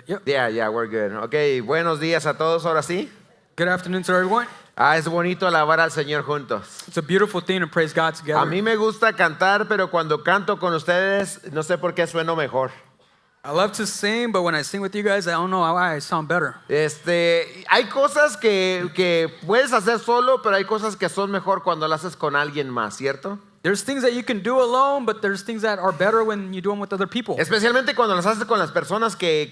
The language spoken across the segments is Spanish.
Yep. Yeah, we're good. Okay, buenos días a todos, ahora sí. Good afternoon to everyone. Es bonito alabar al Señor juntos. It's a beautiful thing to praise God together. A mí me gusta cantar, pero cuando canto con ustedes, no sé por qué sueno mejor. I love to sing, but when I sing with you guys, I don't know why I sound better. Hay cosas que puedes hacer solo, pero hay cosas que son mejor cuando las haces con alguien más, ¿cierto? There's things that you can do alone, but there's things that are better when you do them with other people. Especialmente cuando las haces con las personas que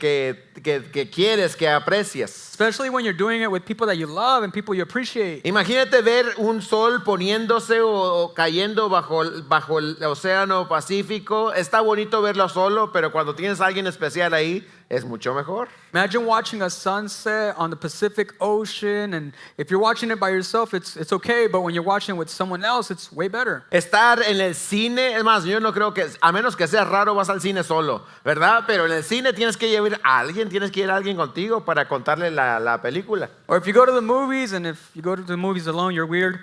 quieres, que aprecias. Especially when you're doing it with people that you love and people you appreciate. Imagínate ver un sol poniéndose o cayendo bajo el océano Pacífico. Está bonito verlo solo, pero cuando tienes a alguien especial ahí, es mucho mejor. Imagine watching a sunset on the Pacific Ocean, and if you're watching it by yourself, it's okay, but when you're watching it with someone else, it's way better. Estar en el cine, es más, yo no creo que, a menos que seas raro, vas al cine solo, ¿verdad? Pero en el cine tienes que llevar a alguien, tienes que ir a alguien contigo para contarle la película. Or if you go to the movies, and if you go to the movies alone, you're weird.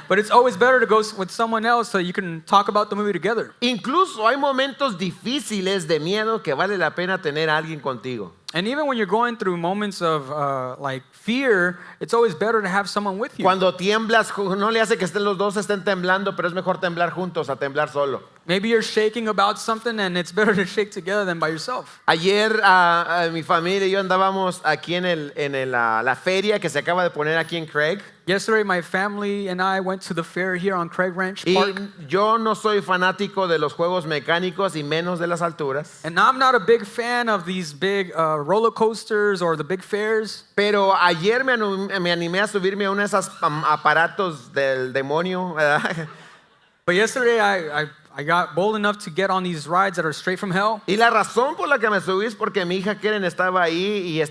But it's always better to go with someone else so you can talk about the movie together. Incluso hay momentos difíciles de miedo que vale la pena tener a alguien contigo. And even when you're going through moments of like fear, it's always better to have someone with you. Cuando tiemblas, no le hace que los dos estén temblando, pero es mejor temblar juntos a temblar solo. Maybe you're shaking about something, and it's better to shake together than by yourself. Ayer mi familia y yo andábamos aquí en la feria que se acaba de poner aquí en Craig. Yesterday, my family and I went to the fair here on Craig Ranch Y Park. yo no soy fanático de los juegos mecánicos y menos de las alturas. And I'm not a big fan of these big roller coasters or the big fairs. Pero ayer me animé a subirme a uno de esos aparatos del demonio, ¿verdad? But yesterday, I got bold enough to get on these rides that are straight from hell. Y la razón por la que me subí es porque mi hija Karen estaba ahí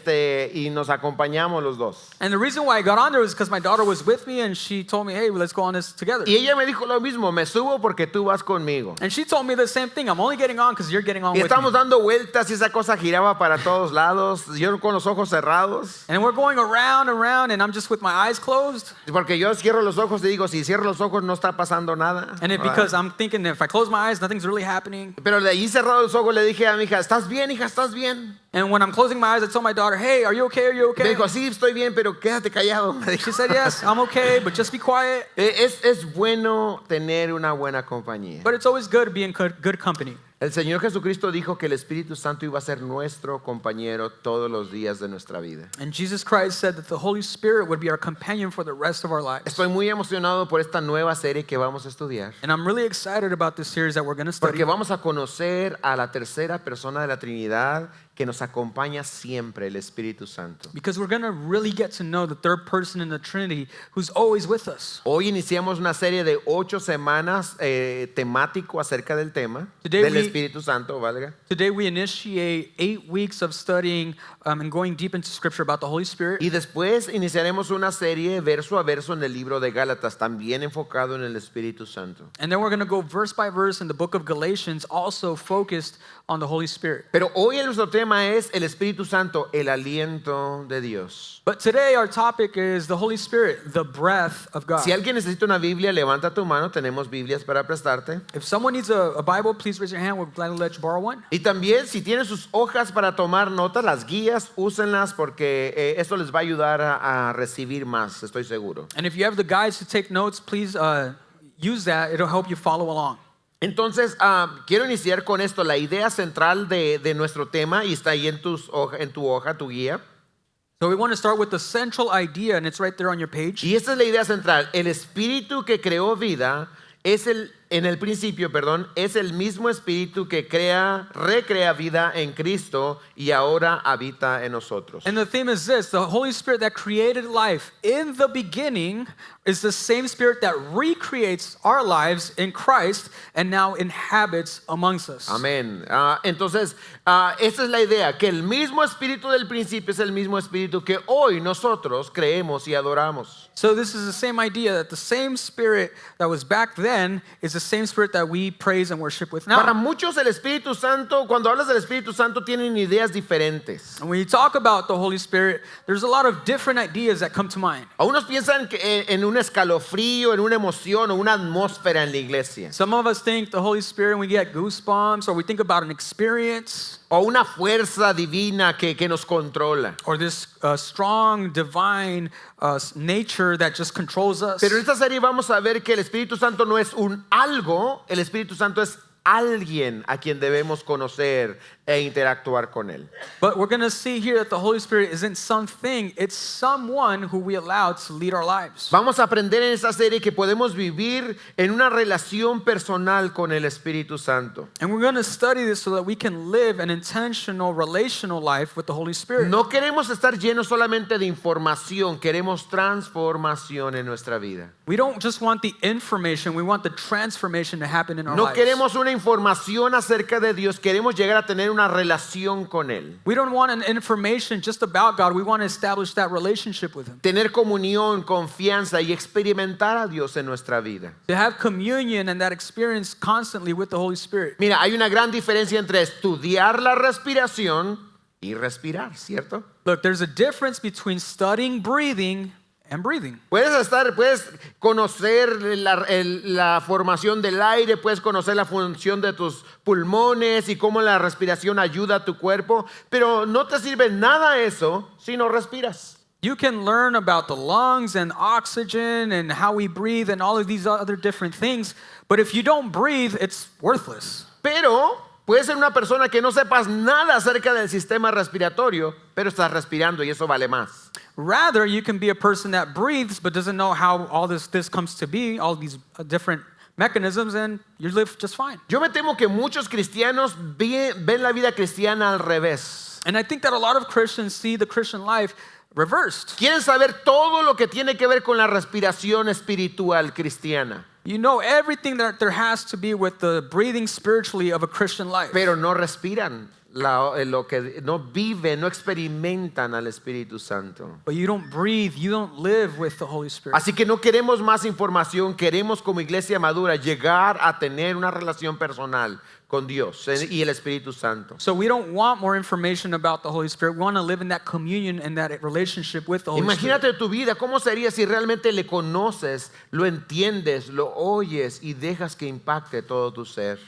y nos acompañamos los dos. And the reason why I got on there was because my daughter was with me, and she told me, hey, let's go on this together. Y ella me dijo lo mismo, me subo porque tú vas conmigo. And she told me the same thing. I'm only getting on because you're getting on Y with me. estamos dando vueltas y esa cosa giraba para todos lados, yo con los ojos cerrados. And we're going around, and I'm just with my eyes closed. Porque yo cierro los ojos y digo, si cierro los ojos no está pasando nada. And because I'm thinking if I close my eyes, nothing's really happening. Pero de ahí cerrado los ojos le dije a mi hija, ¿estás bien, hija? ¿Estás bien? And when I'm closing my eyes, I told my daughter, hey, are you okay? Are you Me okay? dijo, sí, estoy bien, pero quédate callado. Me dijo. She said, yes, I'm okay, but just be quiet. Es bueno tener una buena compañía. But it's always good to be in good company. El Señor Jesucristo dijo que el Espíritu Santo iba a ser nuestro compañero todos los días de nuestra vida. And Jesus Christ said that the Holy Spirit would be our companion for the rest of our lives. Estoy muy emocionado por esta nueva serie que vamos a estudiar. And I'm really excited about this series that we're going to study. Porque vamos a conocer a la tercera persona de la Trinidad que nos acompaña siempre, el Espíritu Santo. Because we're going to really get to know the third person in the Trinity who's always with us. Hoy iniciamos una serie de 8 semanas temático acerca del tema Today del we- Espíritu Santo, valga. Today we initiate 8 weeks of studying and going deep into Scripture about the Holy Spirit. Y después iniciaremos una serie verso a verso en el libro de Gálatas, también enfocado en el Espíritu Santo. And then we're going to go verse by verse in the book of Galatians, also focused on the Holy Spirit. Pero hoy nuestro tema es el Espíritu Santo, el aliento de Dios. But today our topic is the Holy Spirit, the breath of God. Si alguien necesita una Biblia, levanta tu mano, tenemos Biblias para prestarte. If someone needs a Bible, please raise your hand. We're glad to let you borrow one. Y también si tienen sus hojas para tomar notas, las guías, úsenlas porque esto les va a ayudar a recibir más, estoy seguro. And if you have the guides to take notes, please use that. It'll help you follow along. Entonces, quiero iniciar con esto, la idea central de nuestro tema, y está ahí en tu hoja, tu guía. So we want to start with the central idea, and it's right there on your page. Y esta es la idea central. El espíritu que creó vida es en el principio, es el mismo espíritu que recrea vida en Cristo y ahora habita en nosotros. And the theme is this: the Holy Spirit that created life in the beginning is the same Spirit that recreates our lives in Christ and now inhabits amongst us. Amén. Entonces, esta es la idea, que el mismo espíritu del principio es el mismo espíritu que hoy nosotros creemos y adoramos. So this is the same idea that the same Spirit that was back then is the same Spirit that we praise and worship with now. Para muchos el Espíritu Santo, cuando hablas del Espíritu Santo, tienen ideas diferentes. And when you talk about the Holy Spirit, there's a lot of different ideas that come to mind. Algunos piensan en un escalofrío, en una emoción o una atmósfera en la iglesia. Some of us think the Holy Spirit, we get goosebumps, or we think about an experience. o una fuerza divina que nos controla. or this strong divine nature that just controls us. Pero en esta serie vamos a ver que el Espíritu Santo no es un algo, el Espíritu Santo es alguien a quien debemos conocer e interactuar con él. But we're going to see here that the Holy Spirit isn't something, it's someone who we allow to lead our lives. Vamos a aprender en esta serie que podemos vivir en una relación personal con el Espíritu Santo. And we're going to study this so that we can live an intentional relational life with the Holy Spirit. No queremos estar llenos solamente de información, queremos transformación en nuestra vida. We don't just want the information, we want the transformation to happen in our No lives. queremos una información acerca de Dios, queremos llegar a tener una relación con Él. We don't want an information just about God, we want to establish that relationship with Him. Tener comunión, confianza y experimentar a Dios en nuestra vida. To have communion and that experience constantly with the Holy Spirit. Mira, hay una gran diferencia entre estudiar la respiración y respirar, ¿cierto? Look, there's a difference between studying breathing and breathing. Puedes conocer la formación del aire, puedes conocer la función de tus pulmones y cómo la respiración ayuda a tu cuerpo, pero no te sirve nada eso si no respiras. You can learn about the lungs and oxygen and how we breathe and all of these other different things, but if you don't breathe, it's worthless. Pero puedes ser una persona que no sepas nada acerca del sistema respiratorio, pero estás respirando y eso vale más. Rather, you can be a person that breathes but doesn't know how all this comes to be, all these different mechanisms, and you live just fine. Yo me temo que muchos cristianos ven la vida cristiana al revés. And I think that a lot of Christians see the Christian life reversed. Quieren saber todo lo que tiene que ver con la respiración espiritual cristiana, You know everything that there has to be with the breathing spiritually of a Christian life. pero no respiran lo que no viven, no experimentan al Espíritu Santo. But you don't breathe, you don't live with the Holy Spirit. Así que no queremos más información, queremos como iglesia madura llegar a tener una relación personal con Dios y el Espíritu Santo. So we don't want more information about the Holy Spirit. We want to live in that communion and that relationship with the Holy Spirit. Imagínate tu vida, ¿cómo sería si realmente le conoces, lo entiendes, lo oyes y dejas que impacte todo tu ser?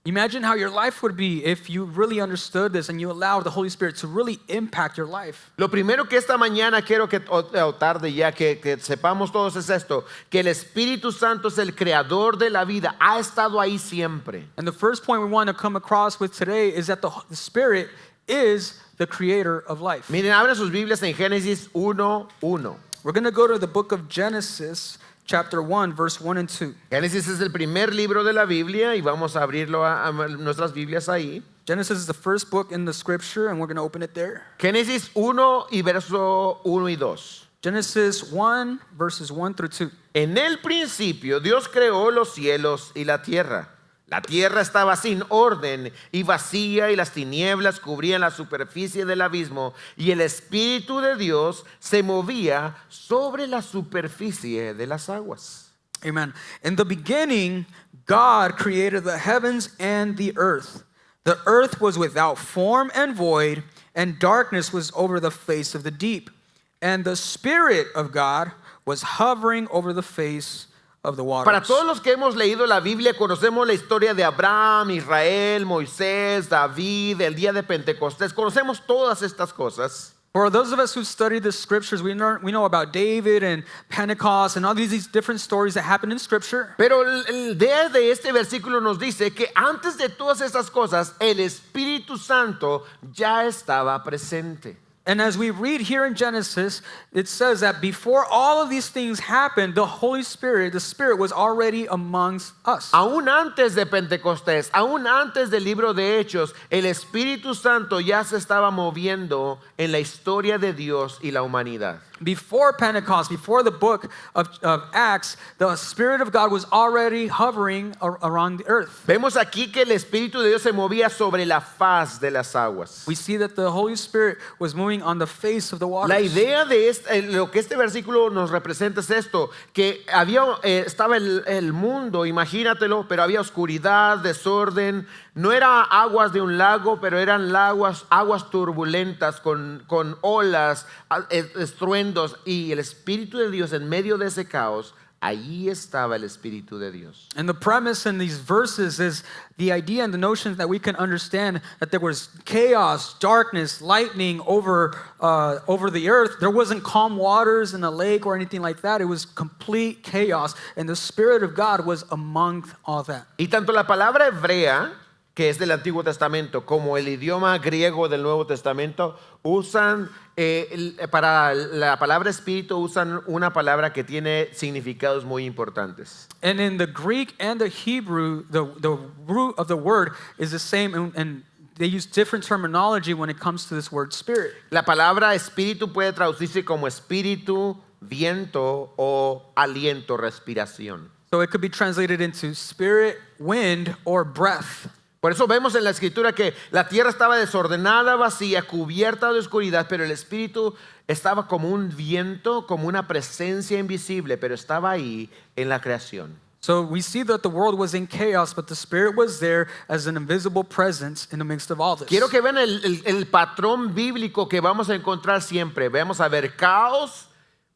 Imagine how your life would be if you really understood this and you allowed the Holy Spirit to really impact your life. Lo primero que esta mañana quiero que, o tarde ya, que sepamos todos es esto, que el Espíritu Santo es el creador de la vida, ha estado ahí siempre. And the first point we want to come across with today is that the Spirit is the creator of life. Miren, abran sus Biblias en Génesis 1:1. We're going to go to the book of Genesis, chapter 1, verse 1 and 2. Génesis es el primer libro de la Biblia y vamos a abrirlo a nuestras Biblias ahí. Genesis is the first book in the scripture, and we're going to open it there. Génesis 1 y verso 1 y 2. Genesis 1, verses 1 through 2. En el principio Dios creó los cielos y la tierra. La tierra estaba sin orden y vacía y las tinieblas cubrían la superficie del abismo y el Espíritu de Dios se movía sobre la superficie de las aguas. Amen. In the beginning, God created the heavens and the earth. The earth was without form and void, and darkness was over the face of the deep. And the Spirit of God was hovering over the face of the waters. Para todos los que hemos leído la Biblia, conocemos la historia de Abraham, Israel, Moisés, David, el día de Pentecostés. Conocemos todas estas cosas. For those of us who study the scriptures, we know about David and Pentecost and all these different stories that happen in scripture. Pero el idea de este versículo nos dice que antes de todas estas cosas, el Espíritu Santo ya estaba presente. And as we read here in Genesis, it says that before all of these things happened, the Holy Spirit, the Spirit was already amongst us. Aún antes de Pentecostés, aún antes del libro de Hechos, el Espíritu Santo ya se estaba moviendo en la historia de Dios y la humanidad. Before Pentecost, before the book of Acts, the Spirit of God was already hovering around the earth. Vemos aquí que el Espíritu de Dios se movía sobre la faz de las aguas. We see that the Holy Spirit was moving on the face of the waters. La idea de lo que este versículo nos representa es esto, que estaba el mundo, imagínatelo, pero había oscuridad, desorden, no era aguas de un lago, pero eran aguas turbulentas con olas, estruendos, y el Espíritu de Dios en medio de ese caos Allí estaba el Espíritu de Dios. And the premise in these verses is the idea and the notion that we can understand that there was chaos, darkness, lightning over the earth. There wasn't calm waters in a lake or anything like that. It was complete chaos, and the Spirit of God was among all that. Y tanto la palabra hebrea, que es del Antiguo Testamento, como el idioma griego del Nuevo Testamento, usan, para la palabra espíritu, usan una palabra que tiene significados muy importantes. And in the Greek and the Hebrew, the root of the word is the same, and they use different terminology when it comes to this word spirit. La palabra espíritu puede traducirse como espíritu, viento o aliento, respiración. So it could be translated into spirit, wind, or breath. Por eso vemos en la escritura que la tierra estaba desordenada, vacía, cubierta de oscuridad, pero el Espíritu estaba como un viento, como una presencia invisible, pero estaba ahí en la creación. So we see that the world was in chaos, but the Spirit was there as an invisible presence in the midst of all this. Quiero que vean el patrón bíblico que vamos a encontrar siempre. Vamos a ver caos,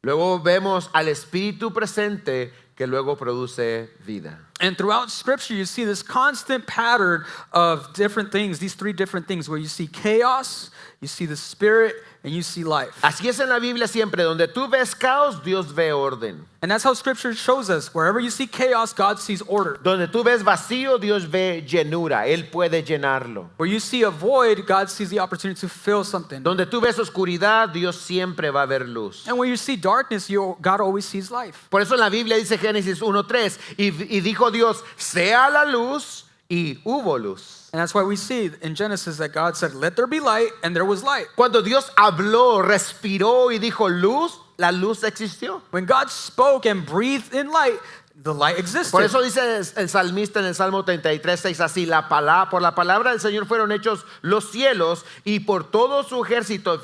luego vemos al Espíritu presente que luego produce vida. And throughout Scripture, you see this constant pattern of different things, these three different things, where you see chaos, you see the Spirit, and you see life. Así es en la Biblia siempre. Donde tú ves caos, Dios ve orden. And that's how Scripture shows us. Wherever you see chaos, God sees order. Donde tú ves vacío, Dios ve llenura. Él puede llenarlo. Where you see a void, God sees the opportunity to fill something. Donde tú ves oscuridad, Dios siempre va a ver luz. And where you see darkness, God always sees life. Por eso en la Biblia dice Génesis 1:3, y dijo Dios, sea la luz, y hubo luz. And that's why we see in Genesis that God said, let there be light, and there was light. Cuando Dios habló, respiró y dijo luz, la luz existió. When God spoke and breathed in light, the light existed. Por eso dice el salmista en el Salmo 33:6 así, por la palabra del Señor fueron hechos los cielos y por todo su ejército,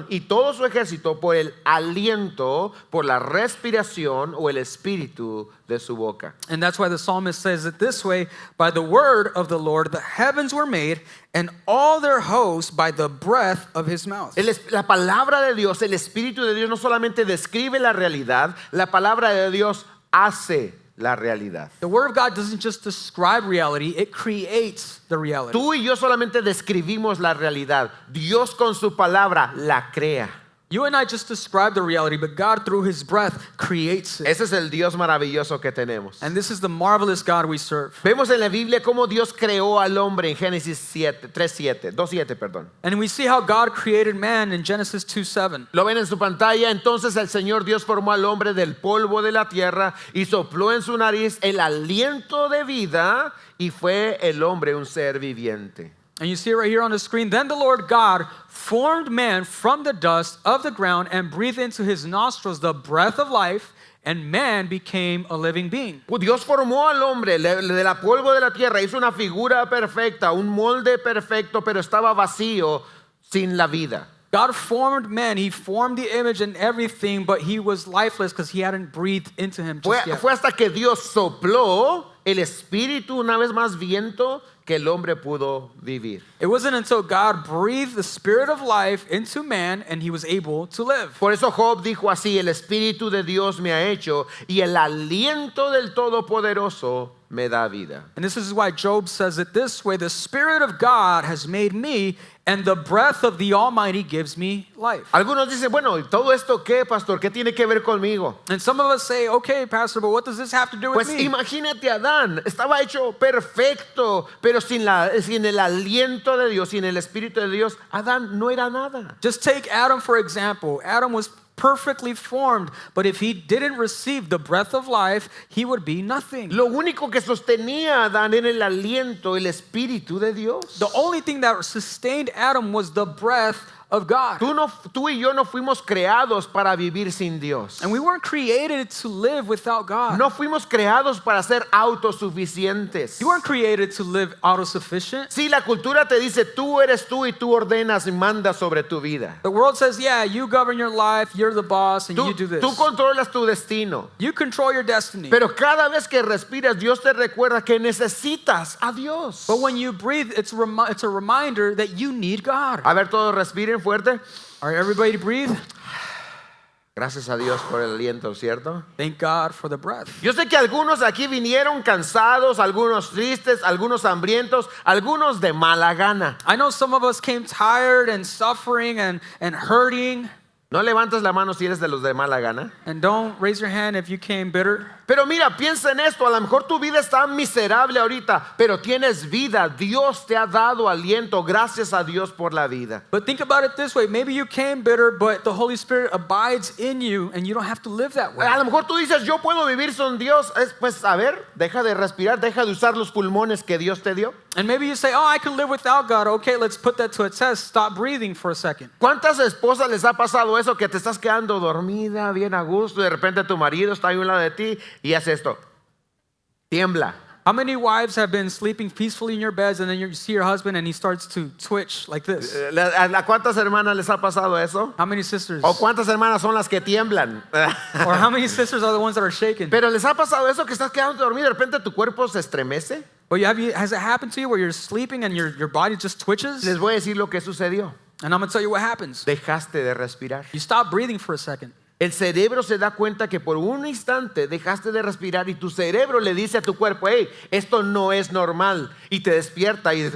y todo su ejército por el aliento, por la respiración o el espíritu de su boca. And that's why the psalmist says it this way, by the word of the Lord the heavens were made, and all their hosts by the breath of his mouth. La palabra de Dios, el espíritu de Dios no solamente describe la realidad, la palabra de Dios hace la realidad. The word of God doesn't just describe reality, it creates the reality. Tú y yo solamente describimos la realidad. Dios con su palabra la crea. You and I just describe the reality, but God through his breath creates it. Ese es el Dios maravilloso que tenemos. And this is the marvelous God we serve. Vemos en la Biblia cómo Dios creó al hombre en Génesis 2:7, perdón. And we see how God created man in Genesis 2:7. Lo ven en su pantalla. Entonces el Señor Dios formó al hombre del polvo de la tierra y sopló en su nariz el aliento de vida y fue el hombre un ser viviente. And you see it right here on the screen. Then the Lord God formed man from the dust of the ground and breathed into his nostrils the breath of life, and man became a living being. Dios formó al hombre de la polvo de la tierra, hizo una figura perfecta, un molde perfecto, pero estaba vacío, sin la vida. God formed man. He formed the image and everything, but he was lifeless because he hadn't breathed into him just yet. Fue hasta que Dios sopló el espíritu, una vez más viento, que el hombre pudo vivir. It wasn't until God breathed the spirit of life into man and he was able to live. Por eso Job dijo así, el espíritu de Dios me ha hecho y el aliento del Todopoderoso me da vida. And this is why Job says it this way, the Spirit of God has made me, and the breath of the Almighty gives me life. Algunos dicen, bueno, ¿y todo esto qué, pastor? ¿Qué tiene que ver conmigo? And some of us say, okay, Pastor, but what does this have to do with Pues me? imagínate a Adán, estaba hecho perfecto, pero sin el aliento de Dios, sin el espíritu de Dios, Adán no era nada. Just take Adam, for example. Adam was perfectly formed, but if he didn't receive the breath of life, he would be nothing. Lo único que sostenía a Adán era el aliento, el espíritu de Dios. The only thing that sustained Adam was the breath of God. Tú y yo no fuimos creados para vivir sin Dios. And we weren't created to live without God. No fuimos creados para ser autosuficientes. You weren't created to live autosufficient. Sí, la cultura te dice, tú eres tú y tú ordenas y mandas sobre tu vida. The world says, yeah, you govern your life, you're the boss, and you do this. Tú controlas tu destino. You control your destiny. Pero cada vez que respiras, Dios te recuerda que necesitas a Dios. But when you breathe, it's a reminder that you need God. A ver, todos respiren fuerte. All right, everybody breathe. Gracias a Dios por el aliento, ¿cierto? Thank God for the breath. Yo sé que algunos aquí vinieron cansados, algunos tristes, algunos hambrientos, algunos de mala gana. I know some of us came tired and suffering and hurting. No levantes la mano si eres de los de mala gana. And don't raise your hand if you came bitter. Pero mira, piensa en esto, a lo mejor tu vida está miserable ahorita, pero tienes vida, Dios te ha dado aliento, gracias a Dios por la vida. But think about it this way. Maybe you came bitter, but the Holy Spirit abides in you and you don't have to live that way. A lo mejor tú dices, yo puedo vivir sin Dios, pues a ver, deja de respirar, deja de usar los pulmones que Dios te dio. And maybe you say, oh, I can live without God. Okay, let's put that to a test. Stop breathing for a second. ¿Cuántas esposas les ha pasado eso que te estás quedando dormida, bien a gusto, y de repente tu marido está ahí a un lado de ti y hace esto? Tiembla. How many wives have been sleeping peacefully in your beds and then you see your husband and he starts to twitch like this? ¿A cuántas hermanas les ha pasado eso? How many sisters? ¿O cuántas hermanas son las que tiemblan? Or how many sisters are the ones that are shaken? Pero les ha pasado eso que estás quedando dormido y de repente tu cuerpo se estremece. But has it happened to you where you're sleeping and your body just twitches? Les voy a decir lo que sucedió. And I'm going to tell you what happens. Dejaste de respirar. You stop breathing for a second. El cerebro se da cuenta que por un instante dejaste de respirar y tu cerebro le dice a tu cuerpo, hey, esto no es normal. Y te despierta y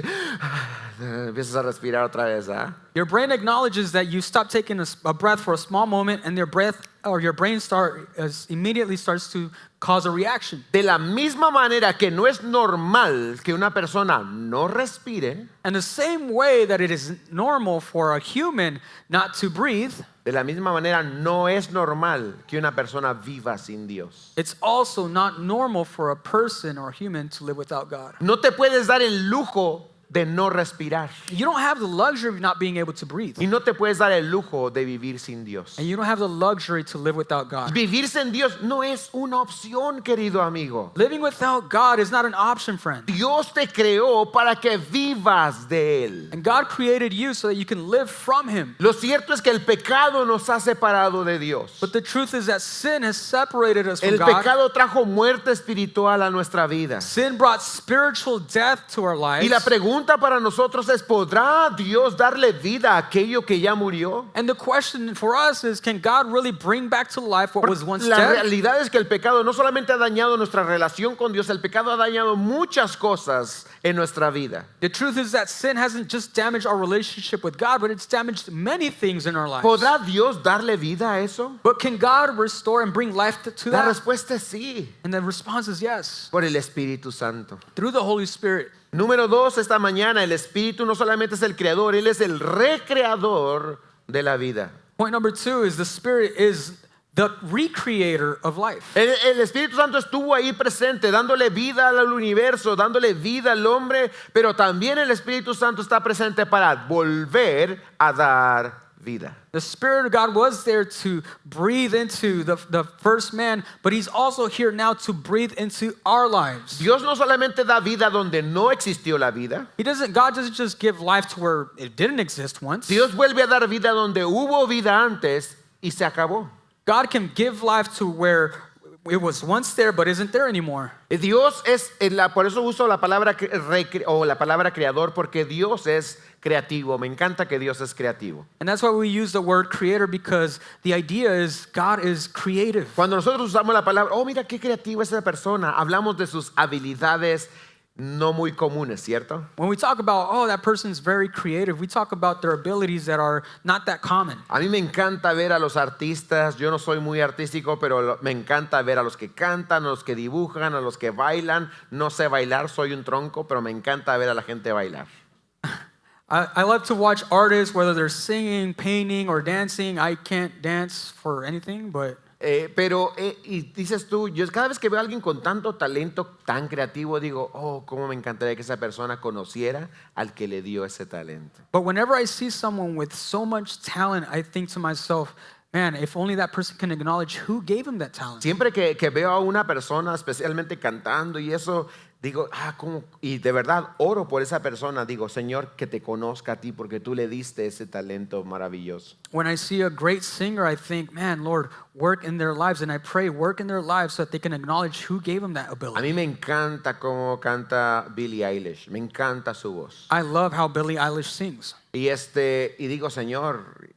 empiezas a respirar otra vez. Your brain acknowledges that you stopped taking a breath for a small moment and your brain immediately starts to cause a reaction. De la misma manera que no es normal que una persona no respire, And the same way that it is normal for a human not to breathe, de la misma manera no es normal que una persona viva sin Dios. it's also not normal for a person or human to live without God. No te puedes dar el lujo de no respirar. You don't have the luxury of not being able to breathe. Y no te puedes dar el lujo de vivir sin Dios. And you don't have the luxury to live without God. Vivir sin Dios no es una opción, querido amigo. Living without God is not an option, friend. Dios te creó para que vivas de Él. And God created you so that you can live from Him. Lo cierto es que el pecado nos ha separado de Dios. But the truth is that sin has separated us from El God. pecado trajo muerte espiritual a nuestra vida. Sin brought spiritual death to our lives. Y la pregunta para nosotros es, ¿podrá Dios darle vida a aquello que ya murió? And the question for us is, can God really bring back to life what was once La dead? realidad es que el pecado no solamente ha dañado nuestra relación con Dios, el pecado ha dañado muchas cosas en nuestra vida. The truth is that sin hasn't just damaged our relationship with God, but it's damaged many things in our lives. ¿Podrá Dios darle vida a eso? But can God restore and bring life to La that? respuesta es sí, And the response is yes, por el Espíritu Santo. through the Holy Spirit. Número 2, esta mañana el Espíritu no solamente es el creador, Él es el recreador de la vida. Point number 2 is the Spirit is the recreator of life. El Espíritu Santo estuvo ahí presente, dándole vida al universo, dándole vida al hombre, pero también el Espíritu Santo está presente para volver a dar vida. The Spirit of God was there to breathe into the first man, but He's also here now to breathe into our lives. Dios no solamente da vida donde no existió la vida, God doesn't just give life to where it didn't exist once. Dios vuelve a dar vida donde hubo vida antes y se acabó. God can give life to where it was once there but isn't there anymore. Dios es, por eso uso la palabra la palabra creador, porque Dios es creativo. Me encanta que Dios es creativo. And that's why we use the word creator, because the idea is God is creative. Cuando nosotros usamos la palabra, oh, mira qué creativa es esa persona, hablamos de sus habilidades no muy comunes, ¿cierto? When we talk about, oh, that person's very creative, we talk about their abilities that are not that common. A mí me encanta ver a los artistas. Yo no soy muy artístico, pero me encanta ver a los que cantan, a los que dibujan, a los que bailan. No sé bailar, soy un tronco, pero me encanta ver a la gente bailar. I love to watch artists, whether they're singing, painting, or dancing. I can't dance for anything, but Y dices tú, yo cada vez que veo a alguien con tanto talento, tan creativo, digo, oh, cómo me encantaría que esa persona conociera al que le dio ese talento. But whenever I see someone with so much talent, I think to myself, man, if only that person can acknowledge who gave him that talent. Siempre que veo a una persona, especialmente cantando y eso, digo, ¿cómo? Y de verdad oro por esa persona. Digo, Señor, que te conozca a ti porque tú le diste ese talento maravilloso. When I see a great singer, I think, man, Lord, work in their lives. And I pray, work in their lives so that they can acknowledge who gave them that A ability. mí me encanta cómo canta Billie Eilish. Me encanta su voz. I love how Billie Eilish sings. Y digo, Señor,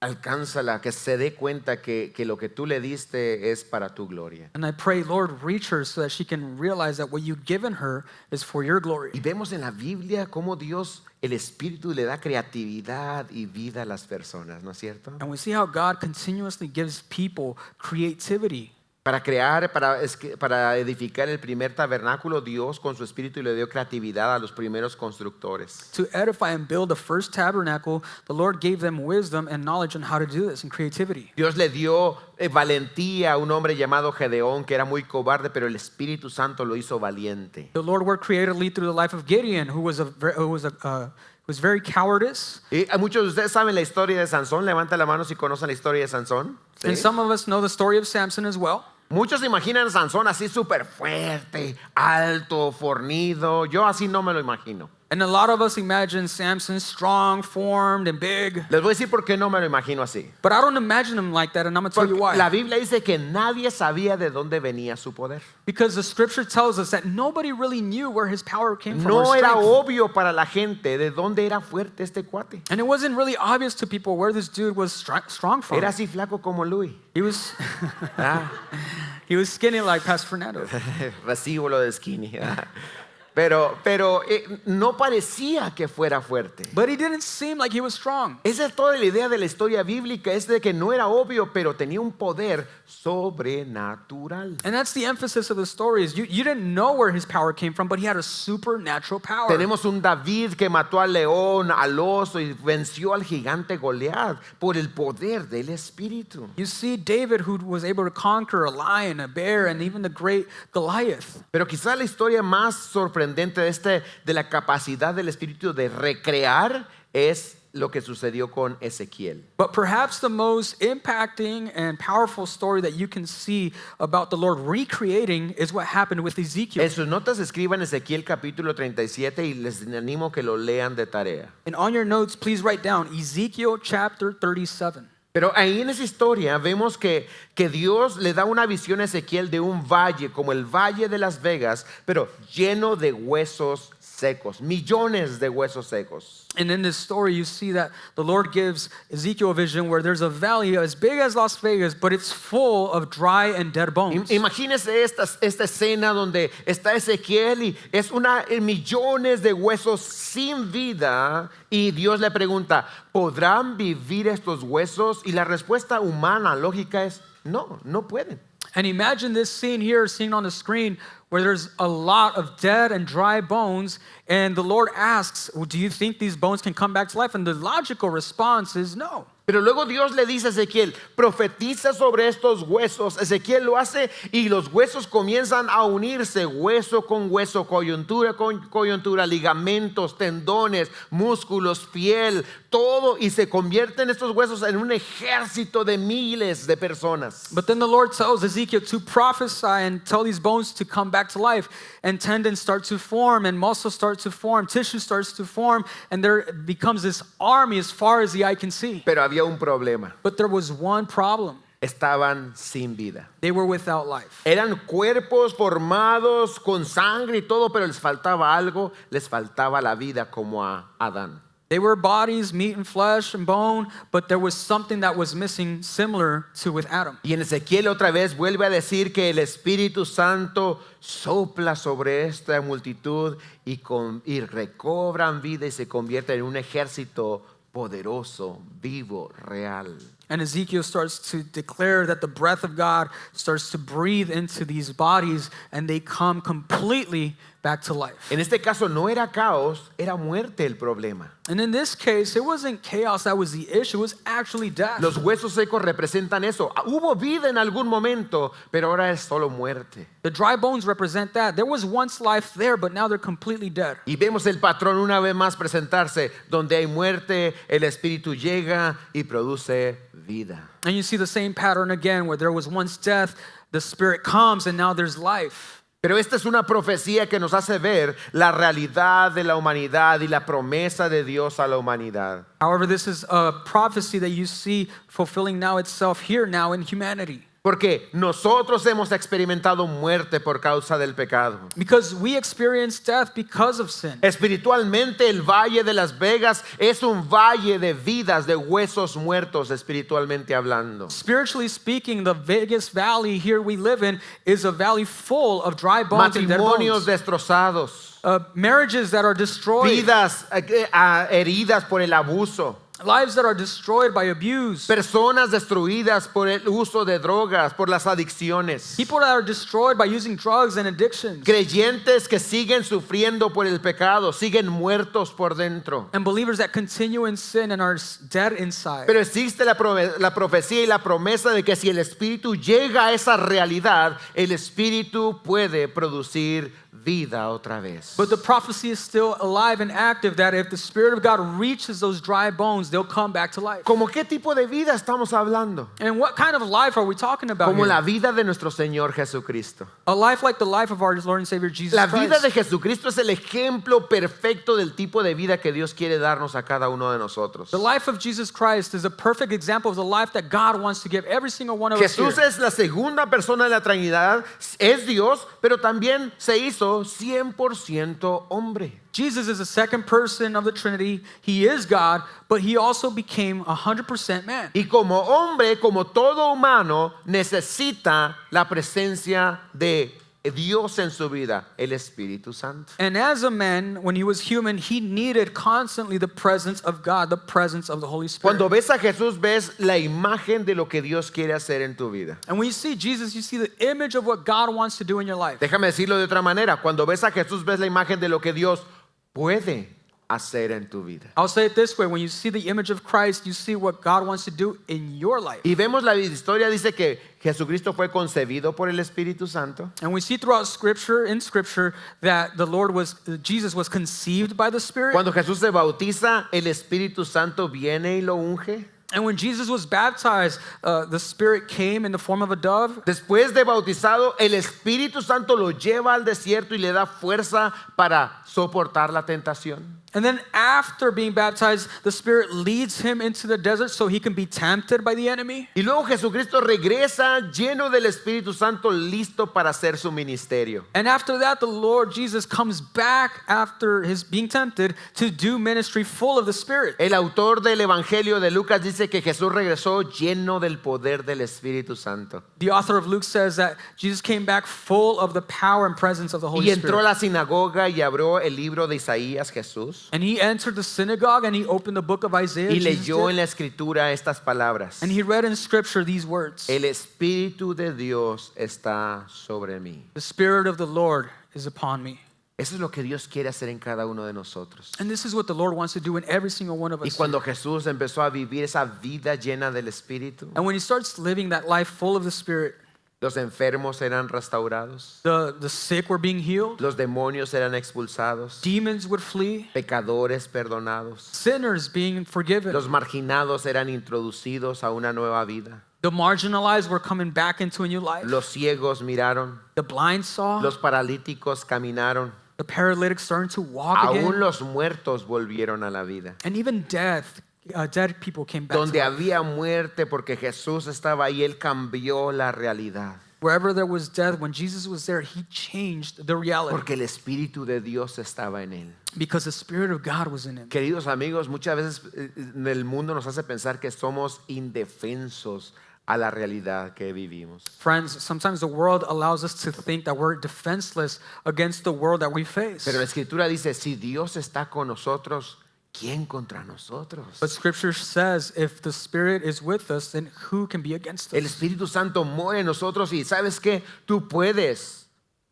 alcánzala, que se dé cuenta que lo que tú le diste es para tu gloria. And I pray, Lord, reach her so that she can realize that what you've given her is for your glory. Y vemos en la Biblia cómo Dios, el Espíritu, le da creatividad y vida a las personas, ¿no es cierto? And we see how God continuously gives people creativity. Para crear, para edificar el primer tabernáculo, Dios con su Espíritu le dio creatividad a los primeros constructores. To edify and build the first tabernacle, the Lord gave them wisdom and knowledge on how to do this and creativity. Dios le dio valentía a un hombre llamado Gedeón, que era muy cobarde, pero el Espíritu Santo lo hizo valiente. The Lord worked creatively through the life of Gideon, who was very cowardice. Y muchos de ustedes saben la historia de Sansón. Levanta la mano si conocen la historia de Sansón. ¿Sí? And some of us know the story of Samson as well. Muchos imaginan a Sansón así súper fuerte, alto, fornido. Yo así no me lo imagino. And a lot of us imagine Samson strong, formed, and big. Les voy a decir por qué no me lo imagino así. But I don't imagine him like that, and I'm going to tell you Porque why. la Biblia dice que nadie sabía de dónde venía su poder. Because the scripture tells us that nobody really knew where his power came from. No or era strength. obvio para la gente de dónde era fuerte este cuate. And it wasn't really obvious to people where this dude was strong from. Era así flaco como Luis. He was Ah, he was skinny like Pastor Fernando. Recibo lo de skinny. Pero no parecía que fuera fuerte. But he didn't seem like he was strong. Esa es toda la idea de la historia bíblica, es de que no era obvio, pero tenía un poder sobrenatural. And that's the emphasis of the story is you didn't know where his power came from, but he had a supernatural power. Tenemos un David que mató al león, al oso y venció al gigante Goliat por el poder del Espíritu. You see David who was able to conquer a lion, a bear, and even the great Goliath. Pero quizá la historia más sorprendente de la capacidad del Espíritu de recrear es lo que sucedió con Ezequiel. But perhaps the most impacting and powerful story that you can see about the Lord recreating is what happened with Ezekiel. En sus notas escriban Ezequiel capítulo 37 y les animo que lo lean de tarea. And on your notes, please write down Ezekiel chapter 37. Pero ahí en esa historia vemos que Dios le da una visión a Ezequiel de un valle, como el Valle de Las Vegas, pero lleno de huesos secos, millones de huesos secos. And in this story, you see that the Lord gives Ezekiel a vision where there's a valley as big as Las Vegas, but it's full of dry and dead bones. Imagínese esta escena donde está Ezequiel y es millones de huesos sin vida y Dios le pregunta, ¿podrán vivir estos huesos? Y la respuesta humana, lógica es, no pueden. And imagine this scene here, seen on the screen, where there's a lot of dead and dry bones, and the Lord asks, well, do you think these bones can come back to life? And the logical response is no. Pero luego Dios le dice a Ezequiel, profetiza sobre estos huesos. Ezequiel lo hace y los huesos comienzan a unirse, hueso con hueso, coyuntura con coyuntura, ligamentos, tendones, músculos, piel, todo, y se convierten estos huesos en un ejército de miles de personas. But then the Lord tells Ezekiel to prophesy and tell these bones to come back to life, and tendons start to form, and muscles start to form, tissue starts to form, and there becomes this army as far as the eye can see. Pero había un problema. But there was one problem. Estaban sin vida. They were without life. Eran cuerpos formados con sangre y todo, pero les faltaba algo, les faltaba la vida como a Adán. They were bodies, meat and flesh and bone, but there was something that was missing similar to with Adam. Y en Ezequiel otra vez vuelve a decir que el Espíritu Santo sopla sobre esta multitud y recobran vida y se convierten en un ejército poderoso, vivo, real. And Ezekiel starts to declare that the breath of God starts to breathe into these bodies and they come completely back to life. En este caso no era caos, era muerte el problema. And in this case, it wasn't chaos that was the issue, it was actually death. Los huesos secos representan eso. Hubo vida en algún momento, pero ahora es solo muerte. The dry bones represent that. There was once life there, but now they're completely dead. Y vemos el patrón una vez más presentarse. Donde hay muerte, el Espíritu llega y produce vida. And you see the same pattern again, where there was once death, the Spirit comes, and now there's life. Pero esta es una profecía que nos hace ver la realidad de la humanidad y la promesa de Dios a la humanidad. However, this is a prophecy that you see fulfilling now itself here now in humanity. Porque nosotros hemos experimentado muerte por causa del pecado. Because we experience death because of sin. Espiritualmente, el Valle de Las Vegas es un valle de vidas, de huesos muertos, espiritualmente hablando. Spiritually speaking, the Vegas Valley here we live in is a valley full of dry bones and dead Matrimonios bones. destrozados, Marriages that are destroyed. vidas heridas por el abuso. Lives that are destroyed by abuse. Personas destruidas por el uso de drogas, por las adicciones. People that are destroyed by using drugs and addictions. Creyentes que siguen sufriendo por el pecado, siguen muertos por dentro. And believers that continue in sin and are dead inside. Pero existe la profecía y la promesa de que si el Espíritu llega a esa realidad, el Espíritu puede producir vida otra vez. But the prophecy is still alive and active that if the Spirit of God reaches those dry bones, they'll come back to life. ¿Cómo qué tipo de vida estamos hablando? And what kind of life are we talking about Como here? la vida de nuestro Señor Jesucristo. A life like the life of our Lord and Savior Jesus La vida Christ. de Jesucristo es el ejemplo perfecto del tipo de vida que Dios quiere darnos a cada uno de nosotros. The life of Jesus Christ is a perfect example of the life that God wants to give every single one of us Jesús here. es la segunda persona de la Trinidad, es Dios, pero también se hizo 100% hombre. Jesus is the second person of the Trinity. He is God, but he also became 100% man. Y como hombre, como todo humano, necesita la presencia de Dios en su vida, el Espíritu Santo. And as a man, when he was human, he needed constantly the presence of God, the presence of the Holy Spirit. Cuando ves a Jesús, ves la imagen de lo que Dios quiere hacer en tu vida. And when you see Jesus, you see the image of what God wants to do in your life. Déjame decirlo de otra manera. Cuando ves a Jesús, ves la imagen de lo que Dios puede hacer en tu vida. I'll say it this way. When you see the image of Christ, you see what God wants to do in your life. Y vemos la historia, dice que Jesucristo fue concebido por el Espíritu Santo. And we see throughout Scripture, that Jesus was conceived by the Spirit. Cuando Jesús se bautiza, el Espíritu Santo viene y lo unge. And when Jesus was baptized, the Spirit came in the form of a dove. Después de bautizado, el Espíritu Santo lo lleva al desierto y le da fuerza para soportar la tentación. And then after being baptized, the Spirit leads him into the desert so he can be tempted by the enemy. Y luego Jesucristo regresa lleno del Espíritu Santo, listo para hacer su ministerio. And after that, the Lord Jesus comes back after his being tempted to do ministry full of the Spirit. El autor del Evangelio de Lucas dice que Jesús regresó lleno del poder del Espíritu Santo. The author of Luke says that Jesus came back full of the power and presence of the Holy Y entró a Spirit. la sinagoga y abrió el libro de Isaías, Jesús. And he entered the synagogue and he opened the book of Isaiah. Y Jesus leyó did. en la escritura estas palabras. And he read in Scripture these words. El Espíritu de Dios está sobre mí. The Spirit of the Lord is upon me. Eso es lo que Dios quiere hacer en cada uno de nosotros. And this is what the Lord wants to do in every single one of Y us. cuando Jesús empezó a vivir esa vida llena del Espíritu, And when he starts living that life full of the Spirit, los enfermos eran restaurados, the sick were being healed, los demonios eran expulsados, demons would flee, pecadores perdonados, sinners being forgiven, los marginados eran introducidos a una nueva vida, the marginalized were coming back into a new life, los ciegos miraron, the blind saw, los paralíticos caminaron, the paralytic starting to walk aún again, los muertos volvieron a la vida. and even dead people came back to Donde life. había muerte porque Jesús estaba ahí, Él cambió la realidad. Wherever there was death, when Jesus was there, he changed the reality Porque el Espíritu de Dios estaba en Él. because the Spirit of God was in him. Queridos amigos, muchas veces en el mundo nos hace pensar que somos indefensos a la realidad que vivimos. Friends, sometimes the world allows us to think that we're defenseless against the world that we face. Pero la Escritura dice, si Dios está con nosotros, ¿quién contra nosotros? But Scripture says, if the Spirit is with us, then who can be against El us? Espíritu Santo mora en nosotros y ¿sabes qué? Tú puedes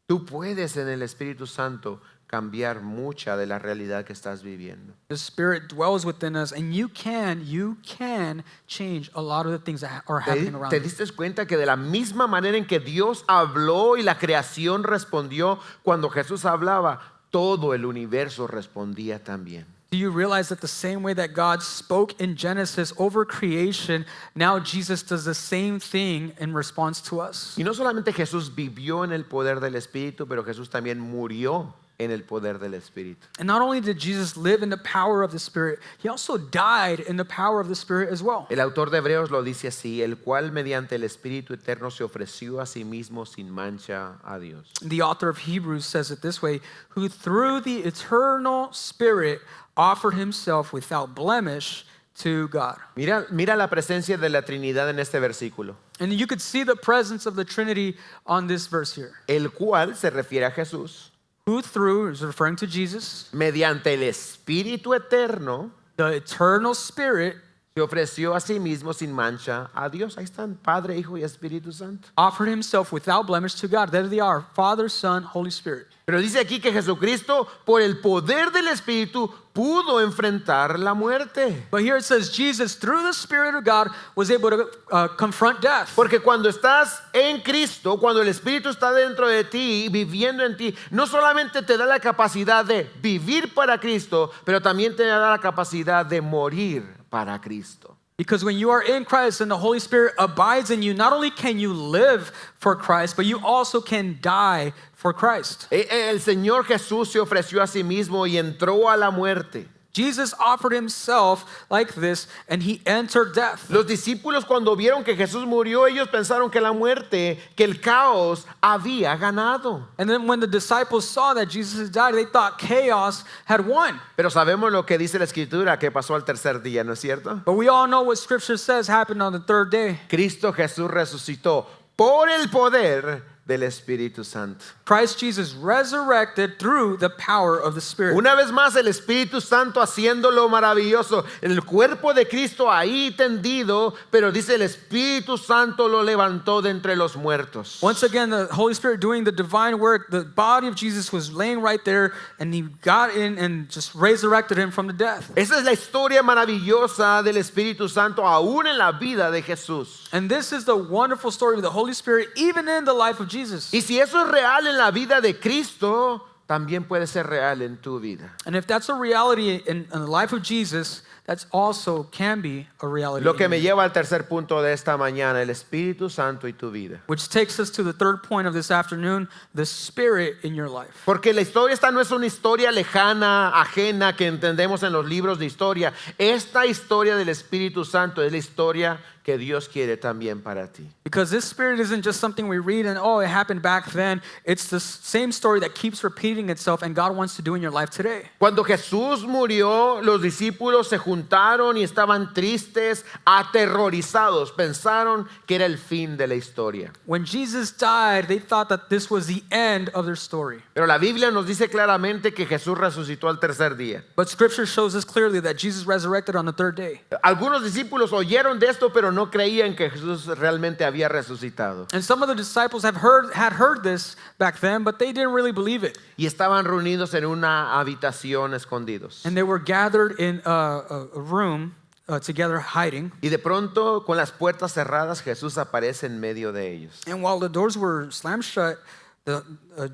en el Espíritu Santo cambiar mucha de la realidad que estás viviendo. The Spirit dwells within us, and you can change a lot of the things that are happening around ¿Te you. diste cuenta que de la misma manera en que Dios habló y la creación respondió, cuando Jesús hablaba, todo el universo respondía también? Do you realize that the same way that God spoke in Genesis over creation, now Jesus does the same thing in response to us? Y no solamente Jesús vivió en el poder del Espíritu, pero Jesús también murió en el poder del Espíritu. And not only did Jesus live in the power of the Spirit, he also died in the power of the Spirit as well. El autor de Hebreos lo dice así, el cual mediante el Espíritu eterno se ofreció a sí mismo sin mancha a Dios. The author of Hebrews says it this way, who through the eternal Spirit offered himself without blemish to God. Mira la presencia de la Trinidad en este versículo, And you could see the presence of the Trinity on this verse here. el cual se refiere a Jesús, Who through is referring to Jesus, mediante el Espíritu eterno the eternal Spirit se ofreció a sí mismo sin mancha a Dios. Ahí están, Padre, Hijo y Espíritu Santo. offered himself without blemish to God. There they are, Father, Son, Holy Spirit. Pero dice aquí que Jesucristo, por el poder del Espíritu, pudo enfrentar la muerte. But here it says Jesus, through the Spirit of God, was able to confront death. Porque cuando estás en Cristo, cuando el Espíritu está dentro de ti, viviendo en ti, no solamente te da la capacidad de vivir para Cristo, pero también te da la capacidad de morir para Cristo. Because when you are in Christ and the Holy Spirit abides in you, not only can you live for Christ, but you also can die for Christ. El Señor Jesús se ofreció a sí mismo y entró a la muerte. Jesus offered himself like this, and he entered death. Los discípulos cuando vieron que Jesús murió, ellos pensaron que la muerte, que el caos había ganado. And then when the disciples saw that Jesus had died, they thought chaos had won. Pero sabemos lo que dice la Escritura, que pasó al tercer día, ¿no es cierto? But we all know what Scripture says happened on the third day. Cristo Jesús resucitó por el poder del Espíritu Santo. Christ Jesus resurrected through the power of the Spirit. Una vez más el Espíritu Santo haciendo lo maravilloso. El cuerpo de Cristo ahí tendido, pero dice el Espíritu Santo lo levantó de entre los muertos. Once again, the Holy Spirit doing the divine work. The body of Jesus was laying right there, and he got in and just resurrected him from the death. Esa es la historia maravillosa del Espíritu Santo aún en la vida de Jesús. And this is the wonderful story of the Holy Spirit, even in the life of Jesus. Y si eso es real en la vida de Cristo, también puede ser real en tu vida. And if that's a reality in the life of Jesus, that's also can be a reality. Lo que in me you. lleva al tercer punto de esta mañana, el Espíritu Santo y tu vida. Which takes us to the third point of this afternoon, the Spirit in your life. Porque la historia esta no es una historia lejana, ajena que entendemos en los libros de historia. Esta historia del Espíritu Santo es la historia que Dios quiere también para ti. Because this Spirit isn't just something we read and, oh, it happened back then. It's the same story that keeps repeating itself and God wants to do in your life today. Cuando Jesús murió, los discípulos se juntaron y estaban tristes, aterrorizados. Pensaron que era el fin de la historia. When Jesus died, they thought that this was the end of their story. Pero la Biblia nos dice claramente que Jesús resucitó al tercer día. But Scripture shows us clearly that Jesus resurrected on the third day. Algunos discípulos oyeron de esto, pero no creían que Jesús realmente había resucitado. And some of the disciples had heard this back then, but they didn't really believe it. Y estaban reunidos en una habitación escondidos. And they were gathered in a room together hiding. Y de pronto, con las puertas cerradas, Jesús aparece en medio de ellos. And while the doors were slammed shut,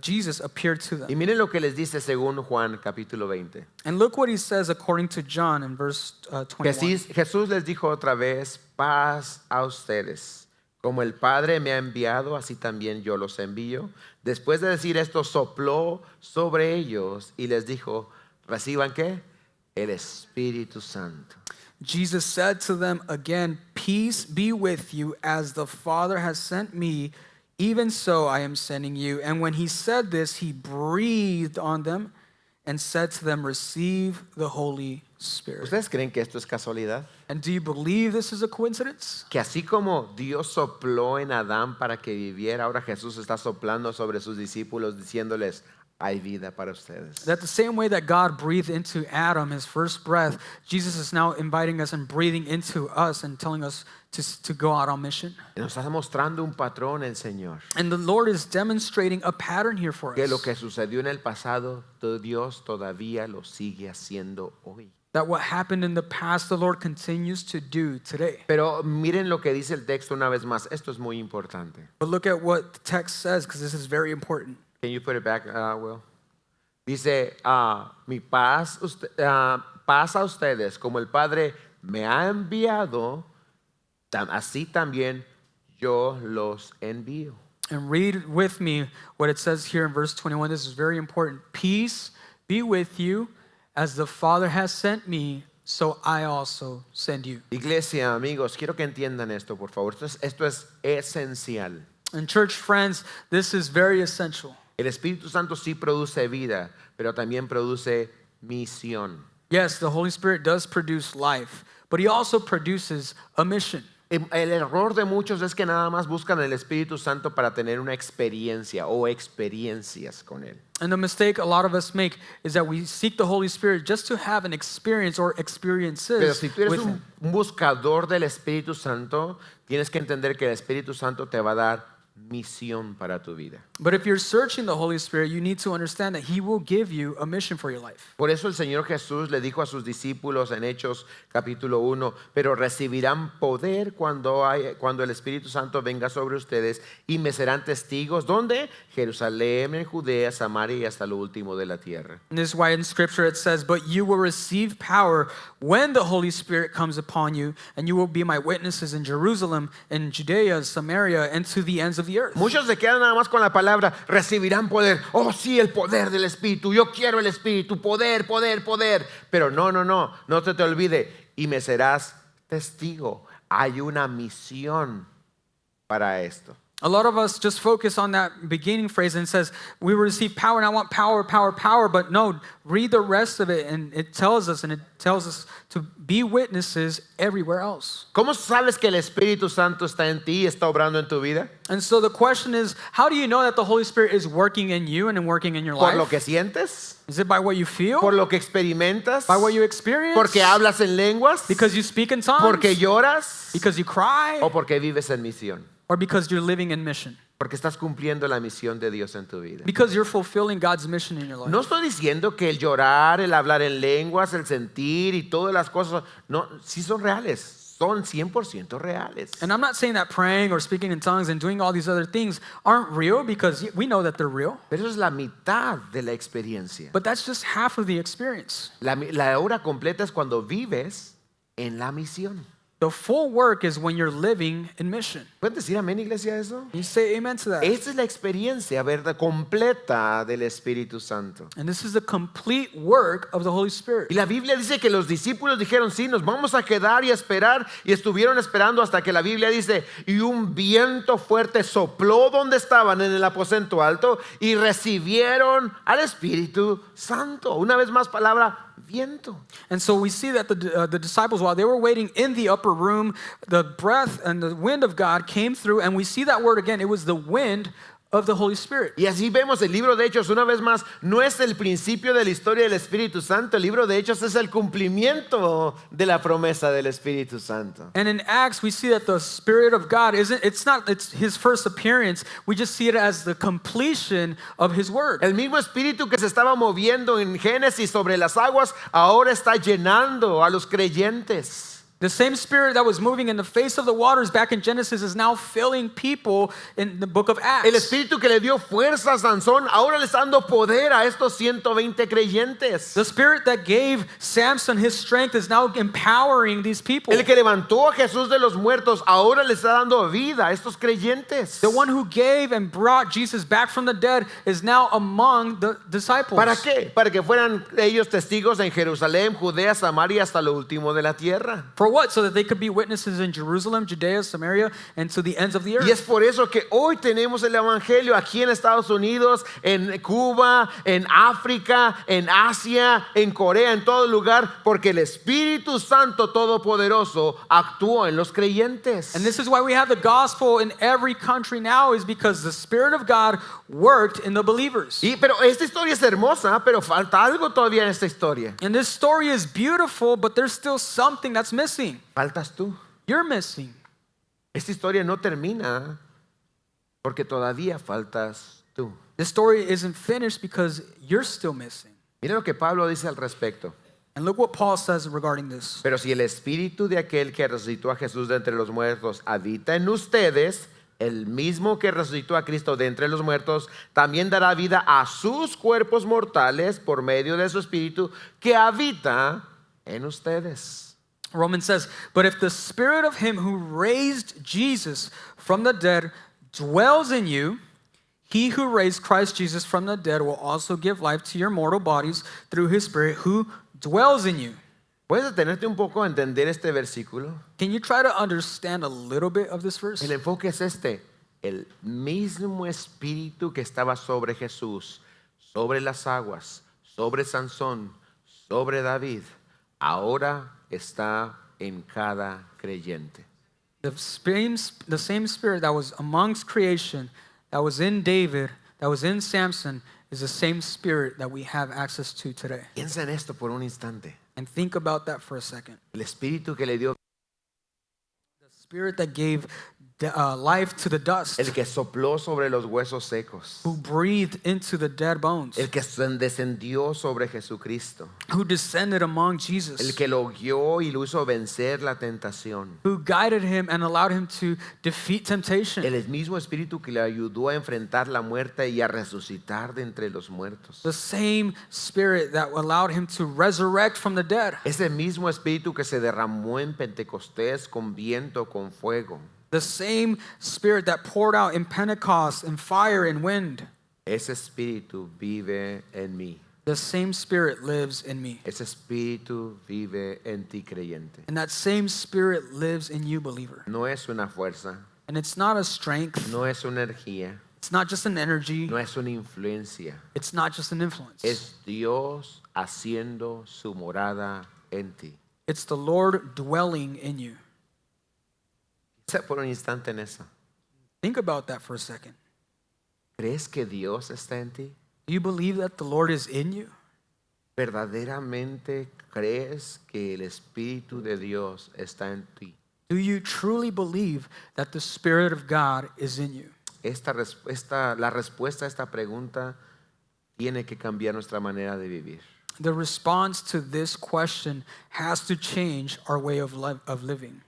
Jesus appeared to Y them. miren lo que les dice según Juan capítulo 20. And look what he says according to John in verse 21. Jesús les dijo otra vez, paz a ustedes. Como el Padre me ha enviado, así también yo los envío. Después de decir esto, sopló sobre ellos y les dijo, ¿reciban qué? El Espíritu Santo. Jesus said to them again, peace be with you, as the Father has sent me, even so I am sending you. And when he said this, he breathed on them and said to them, receive the Holy Spirit. ¿Ustedes creen que esto es casualidad? And do you believe this is a coincidence? Que así como Dios sopló en Adán para que viviera, ahora Jesús está soplando sobre sus discípulos diciéndoles, hay vida para ustedes. That the same way that God breathed into Adam his first breath, Jesus is now inviting us and breathing into us and telling us to go out on mission. Y nos está mostrando un patrón el Señor. And the Lord is demonstrating a pattern here for Que lo us. que sucedió en el pasado, Dios todavía lo sigue haciendo hoy. That what happened in the past, the Lord continues to do today. Pero miren lo que dice el texto una vez más. Esto es muy importante. But look at what the text says, because this is very important. Can you put it back, Will? Dice, mi paz, paz a ustedes, como el Padre me ha enviado, así también yo los envío. And read with me what it says here in verse 21. This is very important. Peace be with you, as the Father has sent me, so I also send you. Iglesia, amigos, quiero que entiendan esto, por favor. Esto es esencial. And church friends, this is very essential. El Espíritu Santo sí produce vida, pero también produce misión. Yes, the Holy Spirit does produce life, but he also produces a mission. El error de muchos es que nada más buscan el Espíritu Santo para tener una experiencia o experiencias con Él. And the mistake a lot of us make is that we seek the Holy Spirit just to have an experience or Pero experiences si tú eres with him. un buscador del Espíritu Santo, tienes que entender que el Espíritu Santo te va a dar misión para tu vida. But if you're searching the Holy Spirit, you need to understand that he will give you a mission for your life. Por eso el Señor Jesús le dijo a sus discípulos en Hechos capítulo 1, pero recibirán poder cuando el Espíritu Santo venga sobre ustedes y me serán testigos. ¿Dónde? Jerusalén, en Judea, Samaria y hasta lo último de la tierra. And this is why in Scripture it says, "But you will receive power when the Holy Spirit comes upon you, and you will be my witnesses in Jerusalem, in Judea, Samaria, and to the ends of the earth." Muchos se quedan nada más con la palabra, recibirán poder. Oh, sí, el poder del Espíritu. Yo quiero el Espíritu, poder, poder, poder. Pero no se te olvide. Y me serás testigo. Hay una misión para esto. A lot of us just focus on that beginning phrase and says, we will receive power, and I want power, power, power. But no, read the rest of it, and it tells us to be witnesses everywhere else. ¿Cómo sabes que el Espíritu Santo está en ti y está obrando en tu vida? And so the question is, how do you know that the Holy Spirit is working in you and working in your ¿Por lo life? que sientes? Is it by what you feel? ¿Por lo que experimentas? By what you experience? ¿Porque hablas en lenguas? Because you speak in tongues? ¿Porque lloras? Because you cry? ¿O porque vives en misión? Or because you're living in mission? Porque estás cumpliendo la misión de Dios en tu vida. Because you're fulfilling God's mission in your life. No estoy diciendo que el llorar, el hablar en lenguas, el sentir y todas las cosas, no, sí son reales, son 100% reales. And I'm not saying that praying or speaking in tongues and doing all these other things aren't real, because we know that they're real. Pero eso es la mitad de la experiencia. But that's just half of the experience. La hora completa es cuando vives en la misión. The full work is when you're living in mission. ¿Pueden decir amén, iglesia, eso? You say amen to that. Esa es la experiencia verdad completa del Espíritu Santo. And this is the complete work of the Holy Spirit. Y la Biblia dice que los discípulos dijeron, sí, nos vamos a quedar y esperar. Y estuvieron esperando hasta que la Biblia dice, y un viento fuerte sopló donde estaban en el aposento alto y recibieron al Espíritu Santo. Una vez más, palabra viento. And so we see that the disciples, while they were waiting in the upper room, the breath and the wind of God came through, and we see that word again. It was the wind of the Holy Spirit. Y así vemos el libro de Hechos una vez más, no es el principio de la historia del Espíritu Santo, el libro de Hechos es el cumplimiento de la promesa del Espíritu Santo. And in Acts, we see that the Spirit of God it's his first appearance. We just see it as the completion of his word. El mismo Espíritu que se estaba moviendo en Génesis sobre las aguas, ahora está llenando a los creyentes. The same Spirit that was moving in the face of the waters back in Genesis is now filling people in the book of Acts. El Espíritu que le dio fuerza a Sansón, ahora le está dando poder a estos 120 creyentes. The Spirit that gave Samson his strength is now empowering these people. El que levantó a Jesús de los muertos, ahora le está dando vida a estos creyentes. The one who gave and brought Jesus back from the dead is now among the disciples. ¿Para qué? Para que fueran ellos testigos en Jerusalén, Judea, Samaria, hasta lo último de la tierra. For what? So that they could be witnesses in Jerusalem, Judea, Samaria, and to the ends of the earth. Y es por eso que hoy tenemos el Evangelio aquí en Estados Unidos, en Cuba, en África, en Asia, en Corea, en todo lugar, porque el Espíritu Santo Todopoderoso actuó en los creyentes. And this is why we have the gospel in every country now, is because the Spirit of God worked in the believers. Pero esta historia es hermosa, pero falta algo todavía en esta historia. And this story is beautiful, but there's still something that's missing. Faltas tú. You're missing. Esta historia no termina porque todavía faltas tú. This story isn't finished because you're still missing. Mira lo que Pablo dice al respecto. And look what Paul says regarding this. Pero si el espíritu de aquel que resucitó a Jesús de entre los muertos habita en ustedes, el mismo que resucitó a Cristo de entre los muertos también dará vida a sus cuerpos mortales por medio de su espíritu que habita en ustedes. Romans says, but if the Spirit of him who raised Jesus from the dead dwells in you, he who raised Christ Jesus from the dead will also give life to your mortal bodies through his Spirit who dwells in you. ¿Puedes detenerte un poco a entender este versículo? Can you try to understand a little bit of this verse? El enfoque es este. El mismo espíritu que estaba sobre Jesús, sobre las aguas, sobre Sansón, sobre David, ahora está en cada creyente. The same Spirit that was amongst creation, that was in David, that was in Samson, is the same Spirit that we have access to today. Piensa en esto por un instante. And think about that for a second. El espíritu que le dio, The Spirit that gave life to the dust, el que sopló sobre los huesos secos, who breathed into the dead bones, el que descendió sobre Jesucristo, who descended among el Jesus, que lo guió y lo hizo vencer la tentación. who guided him and allowed him to defeat temptation. El mismo espíritu que le ayudó a enfrentar la muerte y a resucitar de entre los muertos. The same Spirit that allowed him to resurrect from the dead. Ese mismo espíritu que se derramó en Pentecostés con viento, con fuego. The same Spirit that poured out in Pentecost in fire and wind. Ese espíritu vive en mí. The same Spirit lives in me. Ese espíritu vive en ti, creyente. And that same Spirit lives in you, believer. No es una fuerza, And it's not a strength. no es una energía, It's not just an energy. no es una influencia. It's not just an influence. Es Dios haciendo su morada en ti. It's the Lord dwelling in you. Piensa por un instante en eso. Think about that for a second. ¿Crees que Dios está en ti? Do you believe that the Lord is in you? ¿Verdaderamente crees que el Espíritu de Dios está en ti? Do you truly believe that the Spirit of God is in you? La respuesta a esta pregunta tiene que cambiar nuestra manera de vivir. The response to this question has to change our way of living.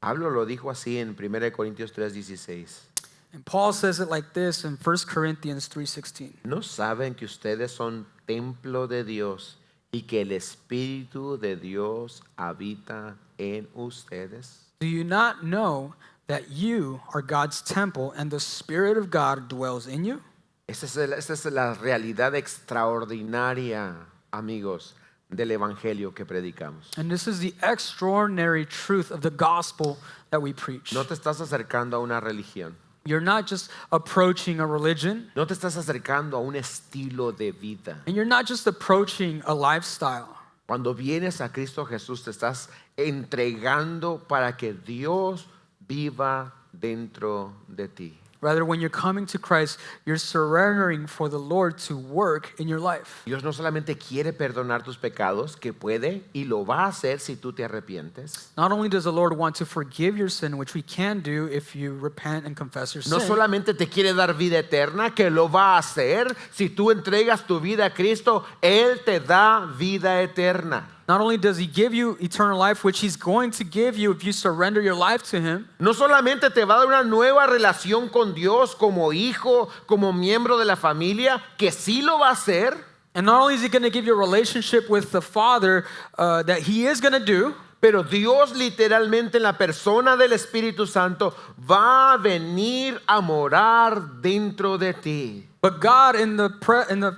Pablo lo dijo así en 1 Corintios 3:16. And Paul says it like this in 1 Corinthians 3:16. ¿No saben que ustedes son templo de Dios y que el Espíritu de Dios habita en ustedes? Do you not know that you are God's temple and the Spirit of God dwells in you? Esa es la realidad extraordinaria, amigos, del evangelio que predicamos. And this is the extraordinary truth of the gospel that we preach. No te estás acercando a una religión. You're not just approaching a religion, No te estás acercando a un estilo de vida. and you're not just approaching a lifestyle. Cuando vienes a Cristo Jesús, te estás entregando para que Dios viva dentro de ti. Rather, when you're coming to Christ, you're surrendering for the Lord to work in your life. Dios no solamente quiere perdonar tus pecados, que puede y lo va a hacer si tú te arrepientes. Not only does the Lord want to forgive your sin, which we can do if you repent and confess your sin, No solamente te quiere dar vida eterna, que lo va a hacer si tú entregas tu vida a Cristo, Él te da vida eterna. not only does He give you eternal life, which He's going to give you if you surrender your life to Him, No solamente te va a dar una nueva relación con Dios como hijo, como miembro de la familia, que sí lo va a hacer, and not only is He going to give you a relationship with the Father that He is going to do, pero Dios literalmente en la persona del Espíritu Santo va a venir a morar dentro de ti. but God in the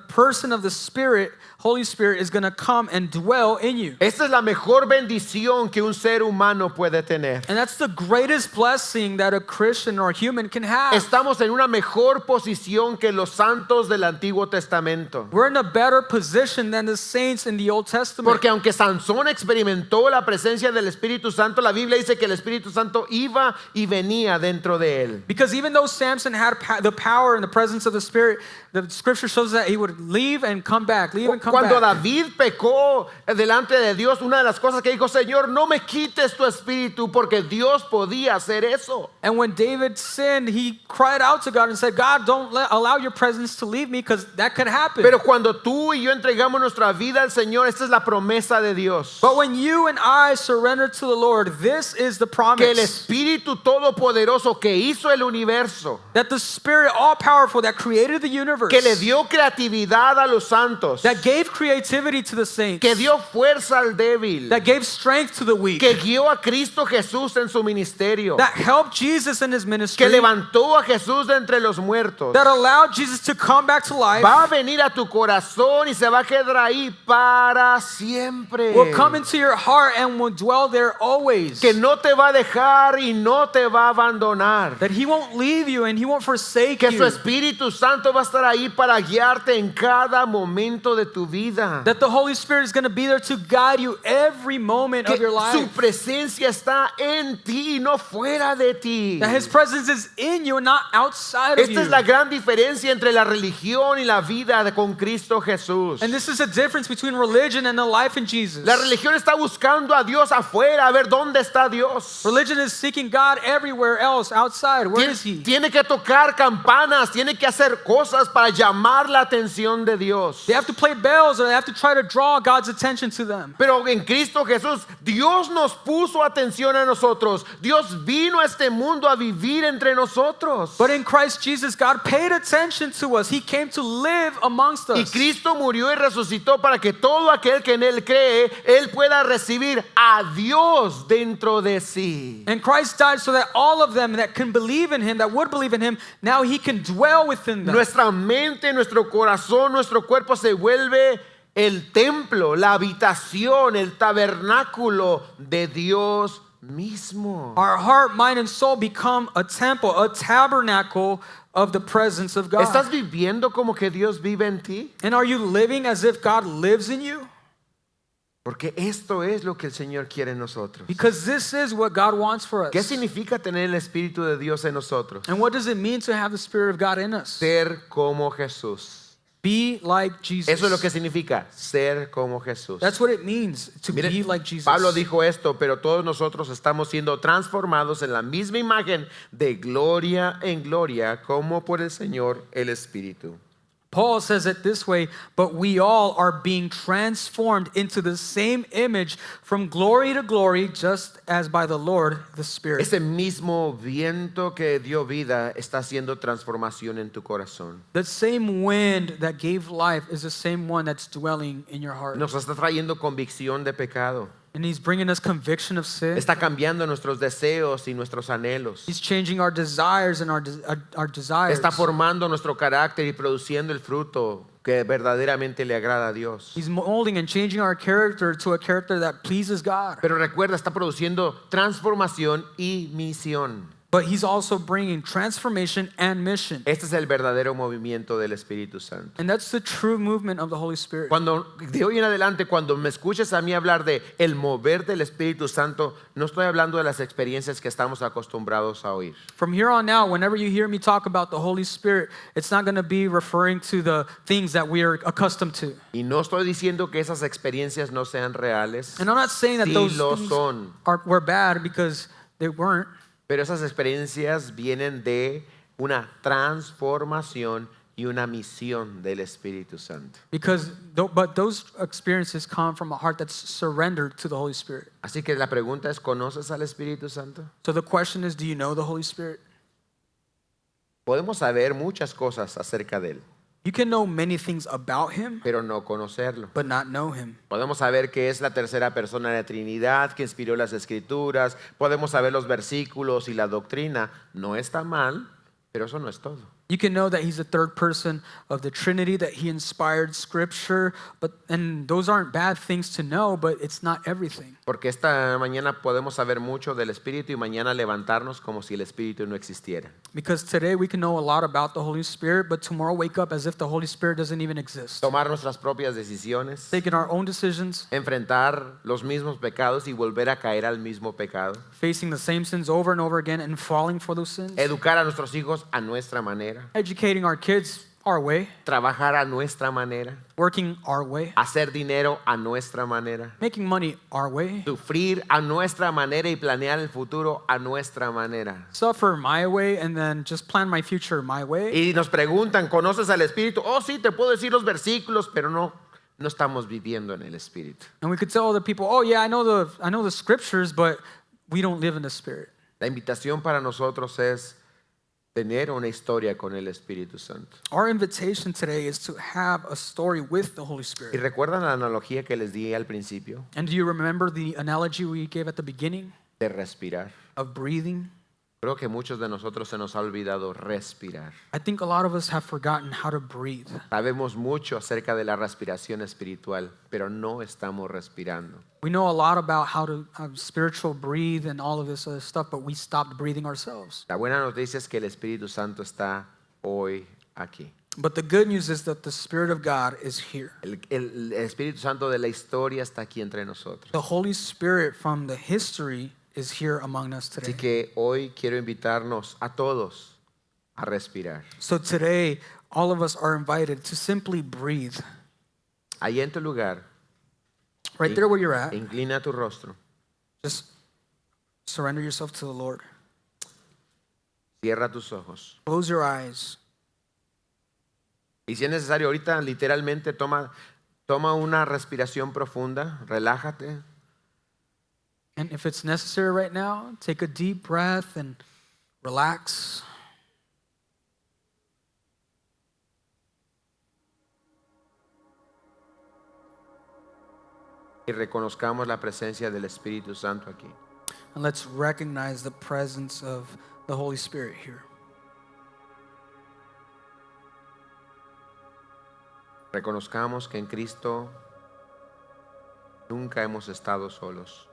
person of the Spirit, Holy Spirit, is going to come and dwell in you. Esta es la mejor bendición que un ser humano puede tener. And that's the greatest blessing that a Christian or a human can have. Estamos en una mejor posición que los santos del Antiguo Testamento. We're in a better position than the saints in the Old Testament. Porque aunque Sansón experimentó la presencia del Espíritu Santo, la Biblia dice que el Espíritu Santo iba y venía dentro de él. Because even though Samson had the power and the presence of the Spirit, the scripture shows that he would leave and come back, leave and come Cuando back. David pecó delante de Dios, una de las cosas que dijo, Señor, no me quites tu espíritu, porque Dios podía hacer eso. And when David sinned, he cried out to God and said, God, don't allow your presence to leave me, because that could happen. Pero cuando tú y yo entregamos nuestra vida al Señor, esta es la promesa de Dios. But when you and I surrender to the Lord, this is the Que el promise. Espíritu Todopoderoso que hizo el universo, That the Spirit all-powerful that created the universe, que le dio creatividad a los santos, that gave gave creativity to the saints, que dio fuerza al débil, that gave strength to the weak, que guió a Cristo Jesús en su ministerio, that helped Jesus in his que ministry, levantó a Jesús de entre los muertos. that allowed Jesus to come back to life, Va a venir a tu corazón y se va a quedar ahí para siempre. will come into your heart and will dwell there always. Que no te va a dejar y no te va a abandonar. That he won't leave you and he won't forsake Que su you. Espíritu Santo va a estar ahí para guiarte en cada momento de tu vida. That the Holy Spirit is going to be there to guide you every moment Que of your su life. presencia está en ti y no fuera de ti. That his presence is in you and not outside of Esta you. es la gran diferencia entre la religión y la vida con Cristo Jesús. And this is a difference between religion and the life in Jesus. La religión está buscando a Dios afuera, a ver dónde está Dios. Religion is seeking God everywhere else outside. Where is he? Tiene que tocar campanas, tiene que hacer cosas para llamar la atención de Dios. They have to play bells or they have to try to draw God's attention to them. Pero en Cristo Jesús, Dios nos puso atención a nosotros. Dios vino a este mundo a vivir entre nosotros. But in Christ Jesus, God paid attention to us. He came to live amongst Y us. Cristo murió y resucitó para que todo aquel que en Él cree, Él pueda recibir a Dios dentro de sí. And Christ died so that all of them that can believe in him, that would believe in him, now he can dwell within them. Nuestra mente, nuestro corazón, nuestro cuerpo se vuelve el templo, la habitación, el tabernáculo de Dios mismo. Our heart, mind, and soul become a temple, a tabernacle of the presence of God. ¿Estás viviendo como que Dios vive en ti? And are you living as if God lives in you? Porque esto es lo que el Señor quiere en nosotros. Because this is what God wants for ¿Qué us. significa tener el Espíritu de Dios en nosotros? And what does it mean to have the Spirit of God in us? Ser como Jesús. Be like Jesus. Eso es lo que significa ser como Jesús. That's what it means to Mire, be like Jesus. Pablo dijo esto, pero todos nosotros estamos siendo transformados en la misma imagen de gloria en gloria, como por el Señor el Espíritu. Paul says it this way, but we all are being transformed into the same image from glory to glory, just as by the Lord the Spirit. Ese mismo viento que dio vida está haciendo transformación en tu corazón. The same wind that gave life is the same one that's dwelling in your heart. Nos está trayendo convicción de pecado. And he's bringing us conviction of sin. Está cambiando nuestros deseos y nuestros anhelos. He's changing our desires and our desires. Está formando nuestro carácter y produciendo el fruto que verdaderamente le agrada a Dios. He's molding and changing our character to a character that pleases God. Pero recuerda, está produciendo transformación y misión. But he's also bringing transformation and mission. Este es el verdadero movimiento del Espíritu Santo. And that's the true movement of the Holy Spirit. Cuando de hoy en adelante, cuando me escuches a mí hablar de el mover del Espíritu Santo, no estoy hablando de las experiencias que estamos acostumbrados a oír. From here on out, whenever you hear me talk about the Holy Spirit, it's not going to be referring to the things that we are accustomed to. Y no estoy diciendo que esas experiencias no sean reales. And I'm not saying that Sí those lo things son. were bad because they weren't. Pero esas experiencias vienen de una transformación y una misión del Espíritu Santo. But those experiences come from a heart that's surrendered to the Holy Spirit. Así que la pregunta es, ¿conoces al Espíritu Santo? So the question is, do you know the Holy Spirit? Podemos saber muchas cosas acerca de Él, You can know many things about him, pero no conocerlo. but not know him. Podemos saber que es la tercera persona de la Trinidad, que inspiró las Escrituras. Podemos saber los versículos y la doctrina. No está mal, pero eso no es todo. You can know that he's the third person of the Trinity, that he inspired Scripture, and those aren't bad things to know, but it's not everything. Porque esta mañana podemos saber mucho del Espíritu y mañana levantarnos como si el Espíritu no existiera. Because today we can know a lot about the Holy Spirit, but tomorrow wake up as if the Holy Spirit doesn't even exist. Tomar nuestras propias decisiones, Taking our own decisions, enfrentar los mismos pecados y volver a caer al mismo pecado. facing the same sins over and over again and falling for those sins. Educar a nuestros hijos a nuestra manera. Educating our kids our way, Trabajar a nuestra manera. working our way, Hacer dinero a nuestra manera. making money our way, Sufrir a nuestra manera y planear el futuro a nuestra manera. suffer my way, and then just plan my future my way. Y nos preguntan, ¿conoces al Espíritu? Oh, sí, te puedo decir los versículos, pero no estamos viviendo en el Espíritu. And we could tell other people, oh yeah, I know the scriptures, but we don't live in the Spirit. La invitación para nosotros es tener una historia con el Espíritu Santo. Our invitation today is to have a story with the Holy ¿Y Spirit. recuerdan la analogía que les di al principio? And do you remember the analogy we gave at the beginning De respirar. of breathing? Creo que muchos de nosotros se nos ha olvidado respirar. I think a lot of us have forgotten how to breathe. Sabemos mucho acerca de la respiración espiritual, pero no estamos respirando. We know a lot about how to spiritual breathe and all of this other stuff, but we stopped breathing ourselves. La buena noticia es que el Espíritu Santo está hoy aquí. But the good news is that the Spirit of God is here. El Espíritu Santo de la historia está aquí entre nosotros. The Holy Spirit from the history is here among us Así today. que hoy quiero invitarnos a todos a respirar. So today, all of us are invited to simply breathe. Ahí en tu lugar, Right there where you're at, inclina tu rostro, just surrender yourself to the Lord. cierra tus ojos. Close your eyes. Y si es necesario, ahorita literalmente toma una respiración profunda, relájate. And if it's necessary right now, take a deep breath and relax. Y reconozcamos la presencia del Espíritu Santo aquí. And let's recognize the presence of the Holy Spirit here. Reconozcamos que en Cristo nunca hemos estado solos.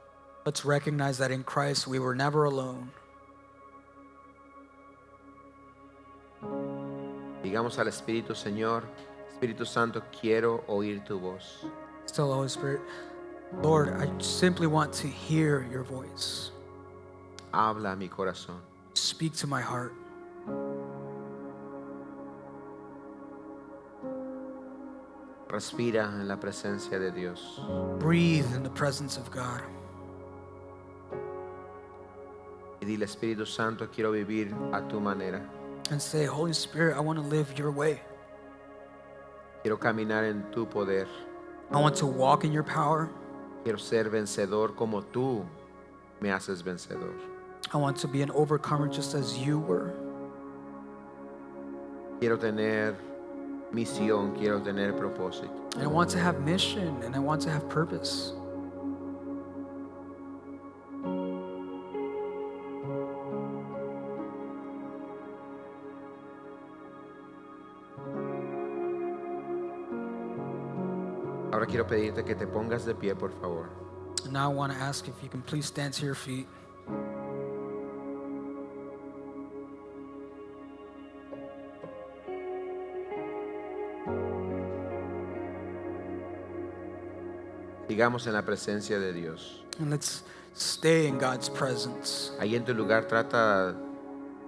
Let's recognize that in Christ we were never alone. Digamos al Espíritu, Señor, Espíritu Santo, quiero oír tu voz. Still, Holy Spirit, Lord, I simply want to hear your voice. Habla a mi corazón. Speak to my heart. Respira en la presencia de Dios. Breathe in the presence of God. Y dile, Espíritu Santo, quiero vivir a tu manera. And say, Holy Spirit, I want to live your way. Quiero caminar en tu poder. I want to walk in your power. Quiero ser vencedor como tú me haces vencedor. I want to be an overcomer just as you were. Quiero tener misión, quiero tener propósito. And I want to have mission and I want to have purpose. Ahora quiero pedirte que te pongas de pie, por favor. And now I want to ask if you can please stand to your feet. Sigamos en la presencia de Dios. And let's stay in God's presence. Ahí en tu lugar trata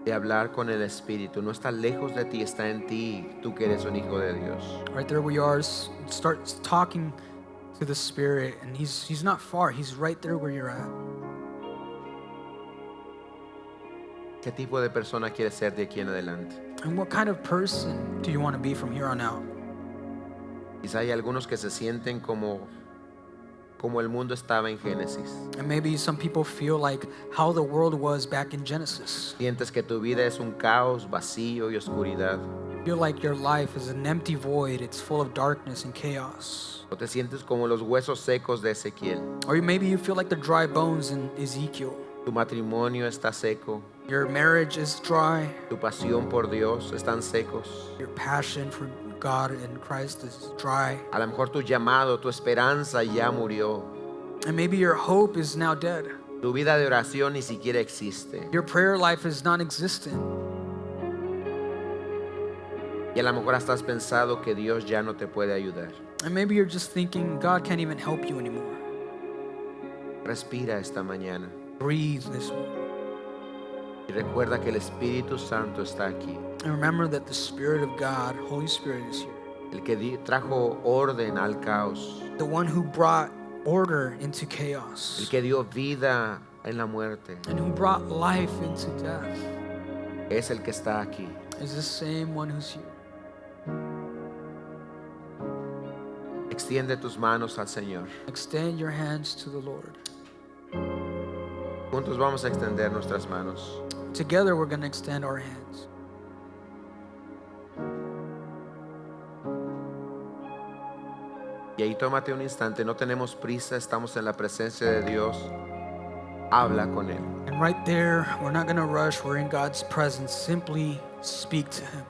de hablar con el Espíritu. No está lejos de ti, está en ti. Tú que eres un hijo de Dios. Right there where you are, start talking to the Spirit. And He's not far. He's right there where you're at. ¿Qué tipo de persona quieres ser de aquí en adelante? And what kind of person do you want to be from here on out? Quizá hay algunos que se sienten como el mundo estaba en Génesis. And maybe some people feel like how the world was back in Genesis. Sientes que tu vida es un caos, vacío y oscuridad. Feel like your life is an empty void. It's full of darkness and chaos. O te sientes como los huesos secos de Ezequiel. Or maybe you feel like the dry bones in Ezekiel. Tu matrimonio está seco. Your marriage is dry. Tu pasión por Dios están secos. Your passion for God and Christ is dry. A lo mejor tu llamado, tu esperanza ya murió. And maybe your hope is now dead. Tu vida de oración ni siquiera existe. Your prayer life is non-existent. Y a lo mejor hasta has pensado que Dios ya no te puede ayudar. And maybe you're just thinking God can't even help you anymore. Respira esta mañana. Breathe this morning. Y recuerda que el Espíritu Santo está aquí. And remember that the Spirit of God, Holy Spirit, is here. El que trajo orden al caos. The one who brought order into El chaos. que dio vida en la muerte. And who brought life into death Es el que está aquí. is the same one who's here. Extiende tus manos al Señor. Extend your hands to the Lord. Juntos vamos a extender nuestras manos. Together we're going to extend our hands. Y ahí tómate un instante, no tenemos prisa, estamos en la presencia de Dios. Habla con Él. And right there, we're not going to rush. We're in God's presence. Simply speak to Him.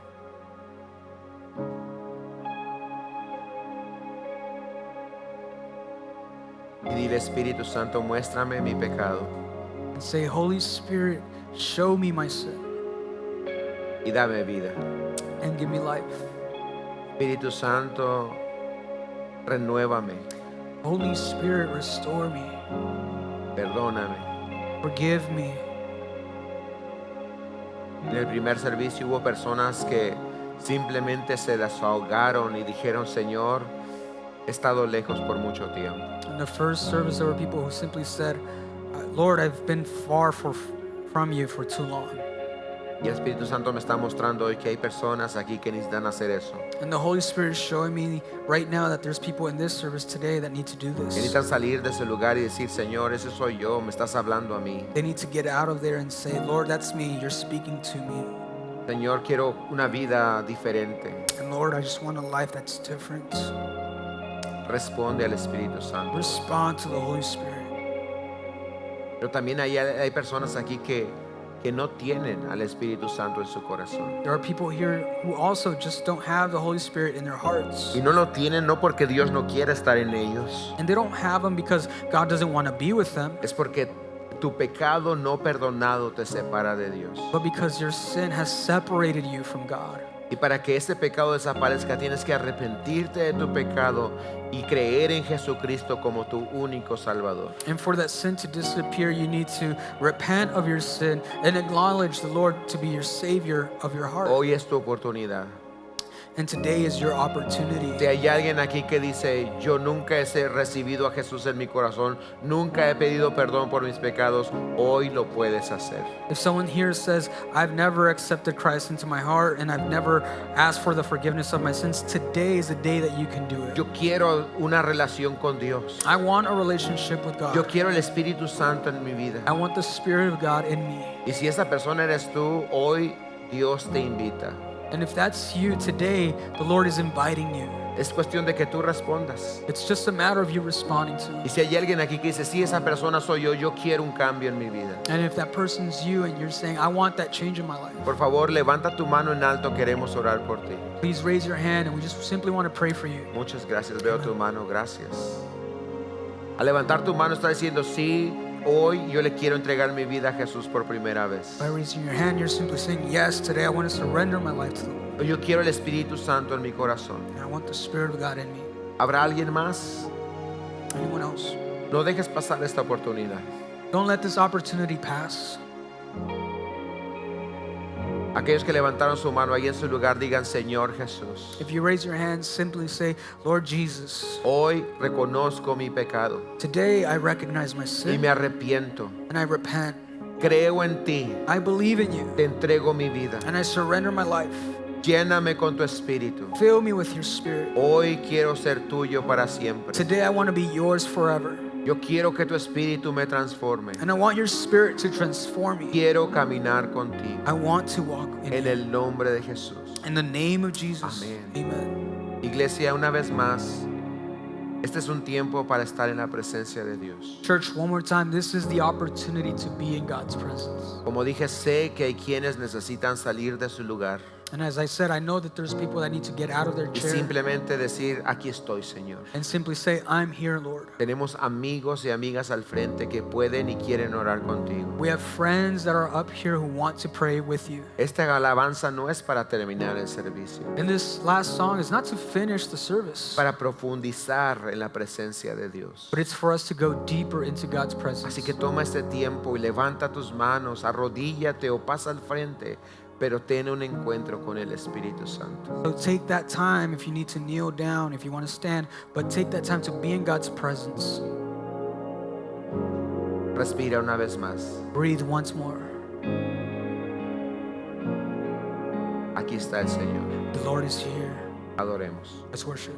Y dile, Espíritu Santo, muéstrame mi pecado And say, Holy Spirit, show me my sin y dame vida. and give me life. Espíritu Santo, renuévame, Holy Spirit, restore me. perdóname. Forgive me. En el primer servicio hubo personas que simplemente se desahogaron y dijeron, Señor, he estado lejos por mucho tiempo. In the first service, there were people who simply said, Lord, I've been far from you for too long. Y el Espíritu Santo me está mostrando hoy que hay personas aquí que necesitan hacer eso. And the Holy Spirit is showing me right now that there's people in this service today that need to do Que this. necesitan salir de ese lugar y decir, Señor, ese soy yo, me estás hablando a mí. They need to get out of there and say, Lord, that's me. You're speaking to me. Señor, quiero una vida diferente. And Lord, I just want a life that's different. Responde al Espíritu Santo. Respond to the Holy Spirit. Pero también hay personas aquí que no tienen al Espíritu Santo en su corazón. There are people here who also just don't have the Holy Spirit in their hearts. Y no lo tienen no porque Dios no quiera estar en ellos. And they don't have them because God doesn't want to be with them, Es porque tu pecado no perdonado te separa de Dios. but because your sin has separated you from God. Y para que ese pecado desaparezca, tienes que arrepentirte de tu pecado y creer en Jesucristo como tu único Salvador. And for that sin to disappear, you need to repent of your sin and acknowledge the Lord to be your Savior of your heart. Hoy es tu oportunidad. And today is your opportunity. Si hay alguien aquí que dice, yo nunca he recibido a Jesús en mi corazón, nunca he pedido perdón por mis pecados, hoy lo puedes hacer. If someone here says, I've never accepted Christ into my heart and I've never asked for the forgiveness of my sins, today is the day that you can do it. Yo quiero una relación con Dios. I want a relationship with Yo God. quiero el Espíritu Santo en mi vida. I want the Spirit of God in me. Y si esa persona eres tú, hoy Dios te invita. And if that's you today, the Lord is inviting you. Es cuestión de que tú respondas. It's just a matter of you responding to Y it. si hay alguien aquí que dice, sí, esa persona soy yo quiero un cambio en mi vida. And if that person's you and you're saying, I want that change in my life, Por favor, levanta tu mano en alto, queremos orar por ti. please raise your hand and we just simply want to pray for you. Muchas gracias, veo tu mano, gracias. Al levantar tu mano está diciendo, sí, hoy yo le quiero entregar mi vida a Jesús por primera vez. By raising your hand, you're simply saying, yes, today I want to surrender my life to the Lord. Yo quiero el Espíritu Santo en mi corazón. And I want the Spirit of God in me. ¿Habrá alguien más? Anyone else? No dejes pasar esta oportunidad. Don't let this opportunity pass. Aquellos que levantaron su mano ahí en su lugar, digan, Señor Jesús, If you raise your hand, simply say, Lord Jesus, hoy reconozco mi pecado today I recognize my y sin me arrepiento. and I repent. Creo en ti, I believe in you te entrego mi vida. and I surrender my life. Lléname con tu espíritu. Fill me with your Spirit. Hoy quiero ser tuyo para siempre. Today I want to be yours forever. Yo quiero que tu espíritu me transforme. And I want your Spirit to transform me. Quiero caminar contigo. I want to walk in En you. el nombre de Jesús. In the name of Jesus. Amén. Amen. Iglesia, una vez más, este es un tiempo para estar en la presencia de Dios. Church, one more time, this is the opportunity to be in God's presence. Como dije, sé que hay quienes necesitan salir de su lugar And as I said, I know that there's people that need to get out of their y chair simplemente decir, aquí estoy, Señor. and simply say, I'm here, Lord. Tenemos amigos y amigas al frente que pueden y quieren orar contigo. We have friends that are up here who want to pray with you. Esta alabanza no es para terminar el servicio, And this last song is not to finish the service, para profundizar en la presencia de Dios. but it's for us to go deeper into God's presence. Así que toma este tiempo y levanta tus manos, arrodíllate o pasa al frente, pero ten un encuentro con el Espíritu Santo. So take that time if you need to kneel down, if you want to stand, but take that time to be in God's presence. Respira una vez más. Breathe once more. Aquí está el Señor. The Lord is here. Adoremos. Let's worship.